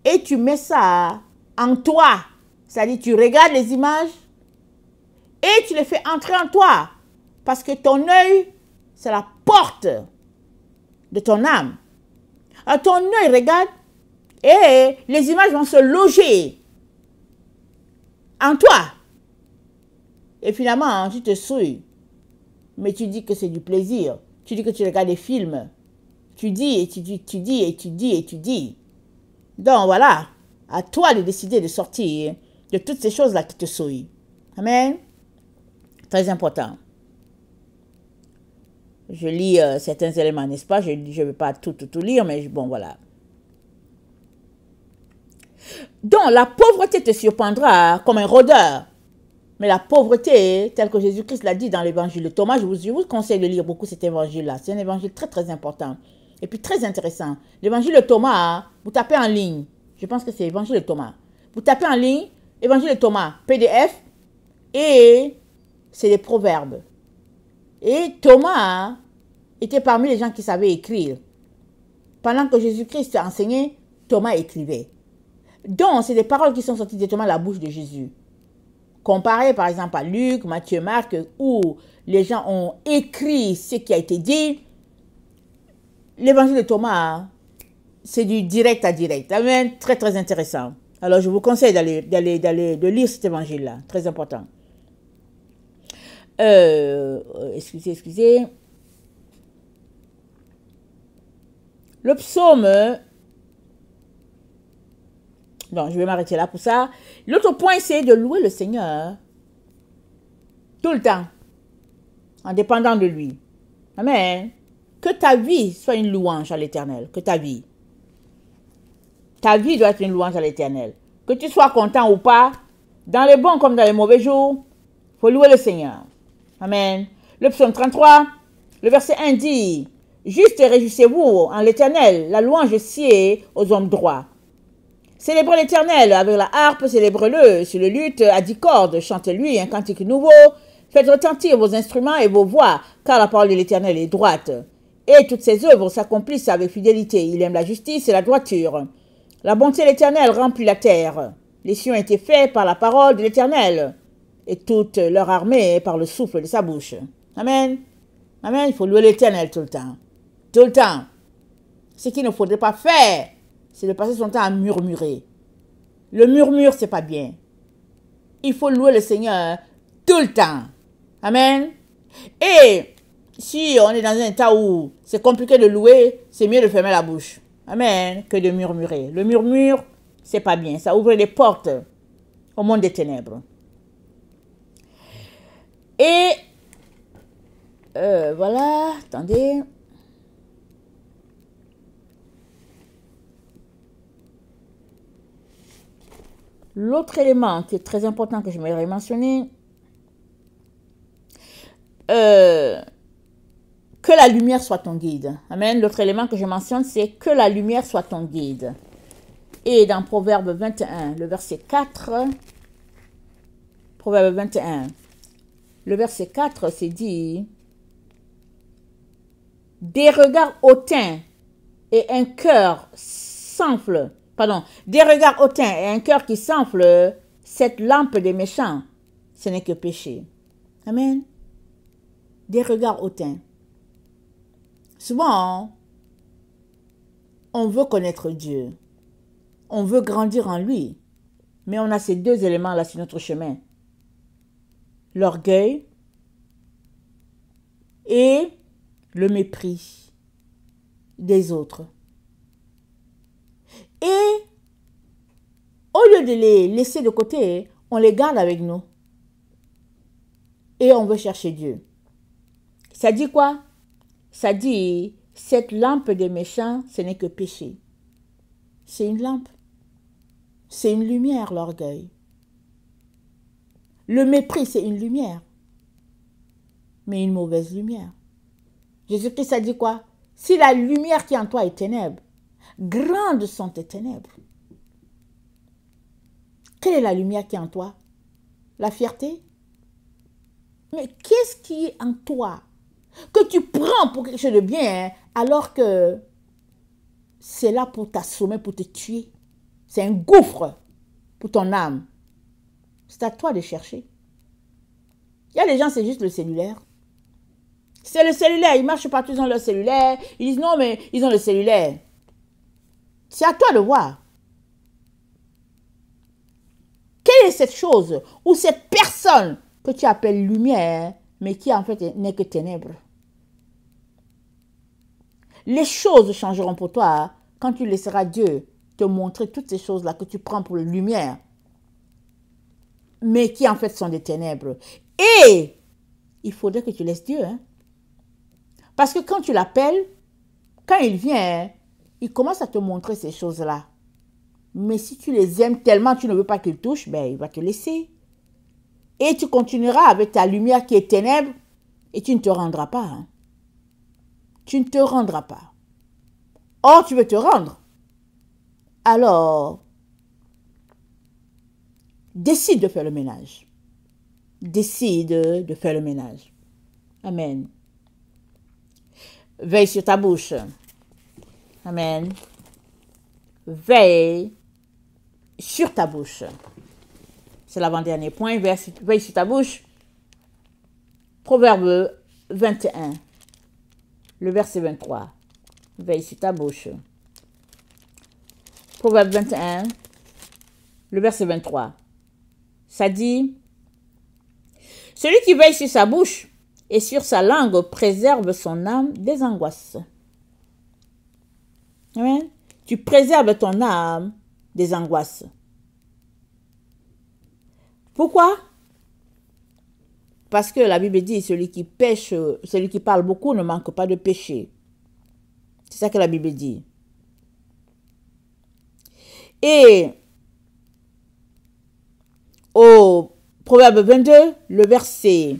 et tu mets ça en toi. C'est-à-dire tu regardes les images et tu les fais entrer en toi. Parce que ton œil, c'est la porte de ton âme. Alors ton œil regarde et les images vont se loger en toi. Et finalement, tu te souilles. Mais tu dis que c'est du plaisir. Tu dis que tu regardes des films. Tu dis et tu dis, tu dis et tu dis et tu dis. Donc voilà, à toi de décider de sortir de toutes ces choses-là qui te souillent. Amen. Très important. Je lis certains éléments, n'est-ce pas? Je ne vais pas tout lire, mais bon, voilà. Donc, la pauvreté te surprendra comme un rôdeur. Mais la pauvreté, telle que Jésus-Christ l'a dit dans l'évangile de Thomas, je vous conseille de lire beaucoup cet évangile-là. C'est un évangile très, très important. Et puis, très intéressant. L'évangile de Thomas, vous tapez en ligne. Je pense que c'est l'évangile de Thomas. Vous tapez en ligne, évangile de Thomas, PDF, et c'est des proverbes. Et Thomas était parmi les gens qui savaient écrire. Pendant que Jésus-Christ enseignait, Thomas écrivait. Donc, c'est des paroles qui sont sorties directement de la bouche de Jésus. Comparé par exemple à Luc, Matthieu, Marc, où les gens ont écrit ce qui a été dit, l'évangile de Thomas, c'est du direct à direct. Amen. Très, très intéressant. Alors, je vous conseille de lire cet évangile-là. Très important. Excusez. Le psaume... Donc, je vais m'arrêter là pour ça. L'autre point, c'est de louer le Seigneur tout le temps, en dépendant de lui. Amen. Que ta vie soit une louange à l'Éternel. Que ta vie. Ta vie doit être une louange à l'Éternel. Que tu sois content ou pas, dans les bons comme dans les mauvais jours, il faut louer le Seigneur. Amen. Le psaume 33, le verset 1 dit, « Juste réjouissez-vous en l'Éternel, la louange sied aux hommes droits. Célébrez l'Éternel avec la harpe, célébrez-le sur le luth à 10 cordes, chantez-lui un cantique nouveau, faites retentir vos instruments et vos voix, car la parole de l'Éternel est droite. Et toutes ses œuvres s'accomplissent avec fidélité. Il aime la justice et la droiture. La bonté de l'Éternel remplit la terre. Les cieux ont été faits par la parole de l'Éternel, et toute leur armée par le souffle de sa bouche. » Amen. Amen. Il faut louer l'Éternel tout le temps. Tout le temps. Ce qu'il ne faudrait pas faire, c'est de passer son temps à murmurer. Le murmure, c'est pas bien. Il faut louer le Seigneur tout le temps. Amen. Et si on est dans un état où c'est compliqué de louer, c'est mieux de fermer la bouche. Amen. Que de murmurer. Le murmure, c'est pas bien. Ça ouvre les portes au monde des ténèbres. Et voilà. Attendez. L'autre élément qui est très important que je m'aimerais mentionner, que la lumière soit ton guide. Amen. L'autre élément que je mentionne, c'est que la lumière soit ton guide. Et dans Proverbe 21, le verset 4, Proverbe 21, le verset 4, c'est dit, « Des regards hautains et un cœur s'enfle. » Pardon, des regards hautains et un cœur qui s'enfle, cette lampe des méchants, ce n'est que péché. Amen. Des regards hautains. Souvent, on veut connaître Dieu. On veut grandir en lui. Mais on a ces deux éléments-là sur notre chemin. L'orgueil et le mépris des autres. Et au lieu de les laisser de côté, on les garde avec nous. Et on veut chercher Dieu. Ça dit quoi? Ça dit, cette lampe des méchants, ce n'est que péché. C'est une lampe. C'est une lumière, l'orgueil. Le mépris, c'est une lumière. Mais une mauvaise lumière. Jésus-Christ a dit quoi? Si la lumière qui est en toi est ténèbres, grandes sont tes ténèbres. Quelle est la lumière qui est en toi? La fierté? Mais qu'est-ce qui est en toi que tu prends pour quelque chose de bien, hein, alors que c'est là pour t'assommer, pour te tuer? C'est un gouffre pour ton âme. C'est à toi de chercher. Il y a des gens, c'est juste le cellulaire. C'est le cellulaire, ils marchent partout dans leur cellulaire. Ils disent non, mais ils ont le cellulaire. C'est à toi de voir. Quelle est cette chose ou cette personne que tu appelles lumière, mais qui en fait n'est que ténèbres? Les choses changeront pour toi quand tu laisseras Dieu te montrer toutes ces choses-là que tu prends pour la lumière, mais qui en fait sont des ténèbres. Et il faudrait que tu laisses Dieu. Hein? Parce que quand tu l'appelles, quand il vient, il commence à te montrer ces choses-là. Mais si tu les aimes tellement, tu ne veux pas qu'il touche, ben il va te laisser. Et tu continueras avec ta lumière qui est ténèbre et tu ne te rendras pas. Hein? Tu ne te rendras pas. Or, tu veux te rendre. Alors, décide de faire le ménage. Décide de faire le ménage. Amen. Veille sur ta bouche. Amen. Veille sur ta bouche. C'est l'avant-dernier point. Veille sur ta bouche. Proverbe 21. Le verset 23. Veille sur ta bouche. Proverbe 21, le verset 23. Ça dit, « Celui qui veille sur sa bouche et sur sa langue préserve son âme des angoisses. » Amen. Tu préserves ton âme des angoisses. Pourquoi? Parce que la Bible dit, celui qui pêche, celui qui parle beaucoup ne manque pas de péché. C'est ça que la Bible dit. Et au Proverbe 22, le verset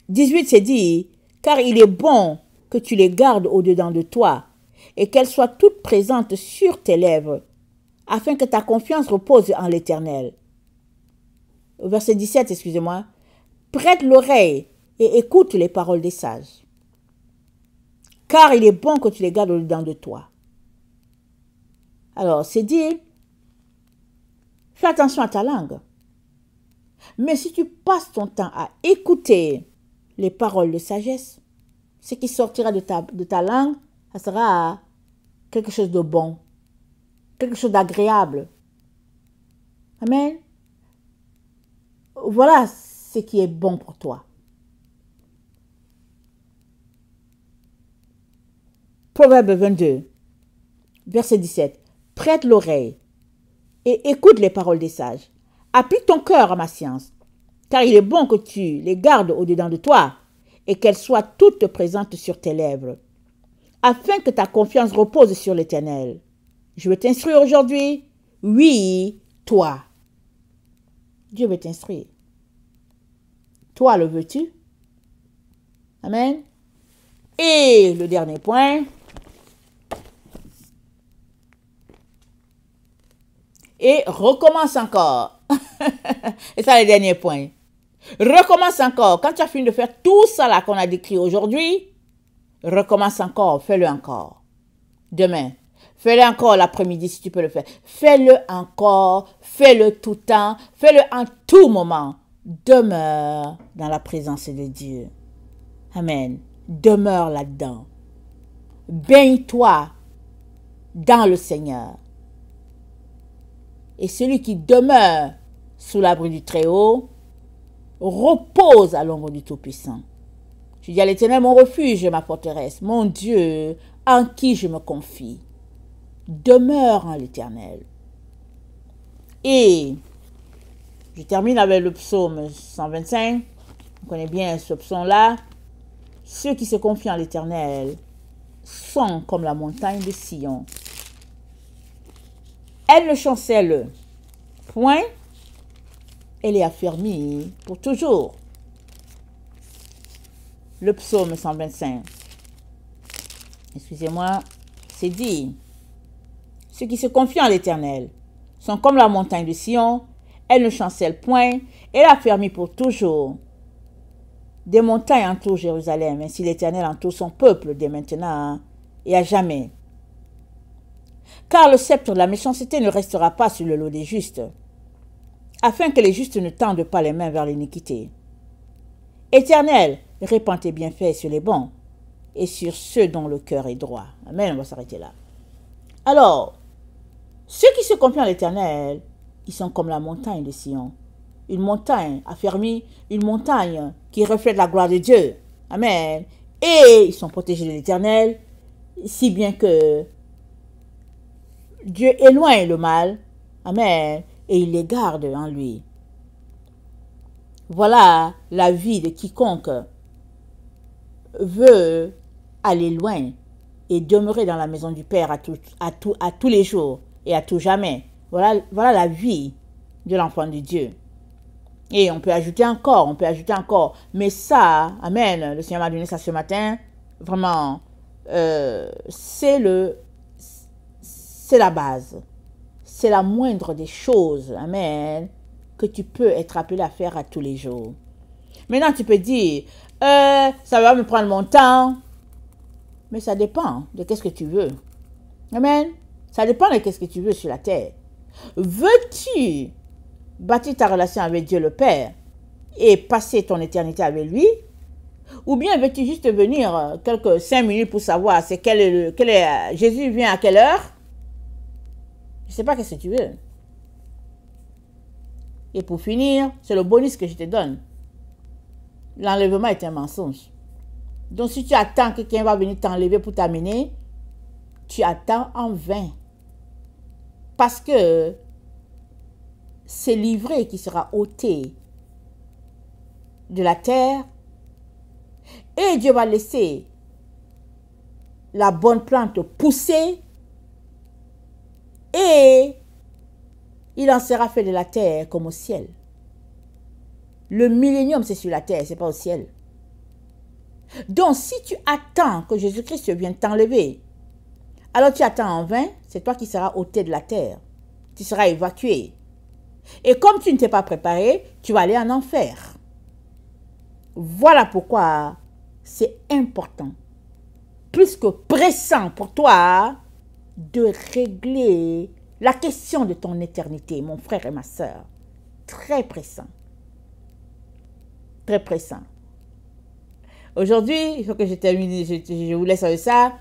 18, c'est dit, « Car il est bon que tu les gardes au-dedans de toi, et qu'elles soient toutes présentes sur tes lèvres, afin que ta confiance repose en l'Éternel. » Au verset 17, excusez-moi, « Prête l'oreille et écoute les paroles des sages, car il est bon que tu les gardes au-dedans de toi. » Alors, c'est dit, fais attention à ta langue. Mais si tu passes ton temps à écouter les paroles de sagesse, ce qui sortira de ta langue, ça sera quelque chose de bon, quelque chose d'agréable. Amen. Voilà ce qui est bon pour toi. Proverbe 22, verset 17. Prête l'oreille et écoute les paroles des sages. Applique ton cœur à ma science, car il est bon que tu les gardes au-dedans de toi et qu'elles soient toutes présentes sur tes lèvres, afin que ta confiance repose sur l'Éternel. Je veux t'instruire aujourd'hui. Oui, toi. Dieu veut t'instruire. Toi, le veux-tu? Amen. Et le dernier point. Et recommence encore. Et ça, le dernier point. Recommence encore. Quand tu as fini de faire tout ça là qu'on a décrit aujourd'hui, recommence encore. Fais-le encore. Demain. Fais-le encore l'après-midi si tu peux le faire. Fais-le encore. Fais-le tout le temps. Fais-le en tout moment. Demeure dans la présence de Dieu. Amen. Demeure là-dedans. Baigne-toi dans le Seigneur. Et celui qui demeure sous l'abri du Très-Haut repose à l'ombre du Tout-Puissant. Je dis à l'Éternel, mon refuge et ma forteresse, mon Dieu, en qui je me confie. Demeure en l'Éternel. Et je termine avec le psaume 125. On connaît bien ce psaume-là. Ceux qui se confient en l'Éternel sont comme la montagne de Sion. Elle ne chancelle point, elle est affermie pour toujours. Le psaume 125. Excusez-moi, c'est dit. Ceux qui se confient en l'Éternel sont comme la montagne de Sion, elle ne chancelle point, elle est affermie pour toujours. Des montagnes entourent Jérusalem, ainsi l'Éternel entoure son peuple dès maintenant et à jamais. Car le sceptre de la méchanceté ne restera pas sur le lot des justes, afin que les justes ne tendent pas les mains vers l'iniquité. Éternel, répands tes bienfaits sur les bons et sur ceux dont le cœur est droit. Amen, on va s'arrêter là. Alors, ceux qui se confient en l'Éternel, ils sont comme la montagne de Sion. Une montagne affermie, une montagne qui reflète la gloire de Dieu. Amen. Et ils sont protégés de l'Éternel, si bien que Dieu éloigne le mal. Amen. Et il les garde en lui. Voilà la vie de quiconque veut aller loin et demeurer dans la maison du Père à tous les jours et à tout jamais. Voilà la vie de l'enfant de Dieu. Et on peut ajouter encore. Mais ça, amen, le Seigneur m'a donné ça ce matin. Vraiment, c'est la base. C'est la moindre des choses, amen, que tu peux être appelé à faire à tous les jours. Maintenant, tu peux dire, ça va me prendre mon temps. Mais ça dépend de qu'est-ce que tu veux. Amen. Ça dépend de qu'est-ce que tu veux sur la terre. Veux-tu bâtir ta relation avec Dieu le Père et passer ton éternité avec lui? Ou bien veux-tu juste venir quelques 5 minutes pour savoir c'est Jésus vient à quelle heure? Je ne sais pas ce que tu veux. Et pour finir, c'est le bonus que je te donne. L'enlèvement est un mensonge. Donc si tu attends que quelqu'un va venir t'enlever pour t'amener, tu attends en vain. Parce que c'est l'ivré qui sera ôté de la terre et Dieu va laisser la bonne plante pousser et il en sera fait de la terre comme au ciel. Le millénium, c'est sur la terre, c'est pas au ciel. Donc, si tu attends que Jésus-Christ vienne t'enlever, alors tu attends en vain, c'est toi qui seras ôté de la terre. Tu seras évacué. Et comme tu ne t'es pas préparé, tu vas aller en enfer. Voilà pourquoi c'est important, plus que pressant pour toi, de régler la question de ton éternité, mon frère et ma soeur. Très pressant. Très pressant. Aujourd'hui, il faut que je termine, je vous laisse avec ça.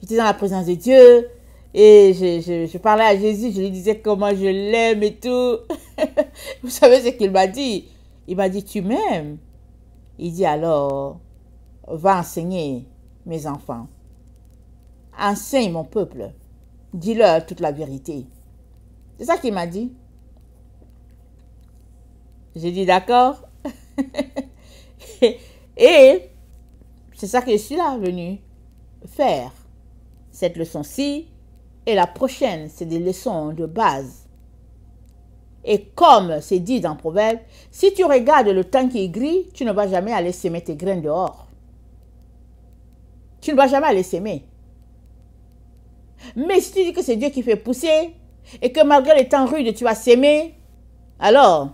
J'étais dans la présence de Dieu et je parlais à Jésus, je lui disais comment je l'aime et tout. Vous savez ce qu'il m'a dit? Il m'a dit, tu m'aimes? Il dit alors, va enseigner mes enfants. Enseigne mon peuple. Dis-leur toute la vérité. C'est ça qu'il m'a dit. J'ai dit d'accord. Et c'est ça que je suis là venu faire. Cette leçon-ci et la prochaine, c'est des leçons de base. Et comme c'est dit dans Proverbe, si tu regardes le temps qui est gris, tu ne vas jamais aller semer tes graines dehors. Tu ne vas jamais aller semer. Mais si tu dis que c'est Dieu qui fait pousser et que malgré les temps rudes, tu vas s'aimer, alors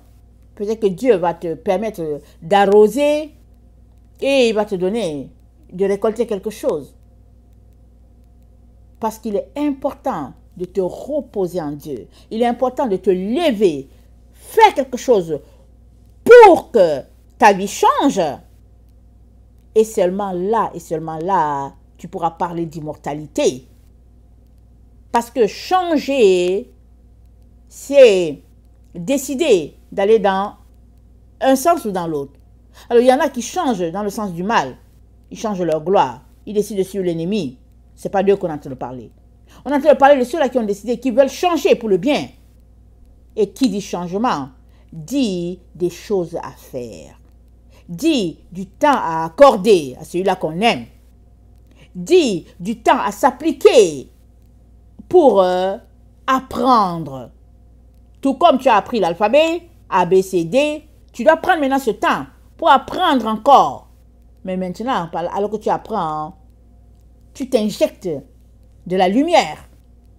peut-être que Dieu va te permettre d'arroser et il va te donner de récolter quelque chose. Parce qu'il est important de te reposer en Dieu. Il est important de te lever, faire quelque chose pour que ta vie change. Et seulement là, tu pourras parler d'immortalité. Parce que changer, c'est décider d'aller dans un sens ou dans l'autre. Alors, il y en a qui changent dans le sens du mal. Ils changent leur gloire. Ils décident de suivre l'ennemi. Ce n'est pas d'eux qu'on est en train de parler. On est en train de parler de ceux-là qui ont décidé, qui veulent changer pour le bien. Et qui dit changement, dit des choses à faire. Dit du temps à accorder à celui-là qu'on aime. Dit du temps à s'appliquer pour apprendre. Tout comme tu as appris l'alphabet, A, B, C, D, tu dois prendre maintenant ce temps pour apprendre encore. Mais maintenant, alors que tu apprends, tu t'injectes de la lumière.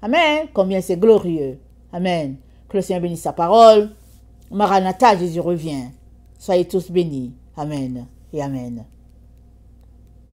Amen. Combien c'est glorieux. Amen. Que le Seigneur bénisse sa parole. Maranatha, Jésus revient. Soyez tous bénis. Amen et amen.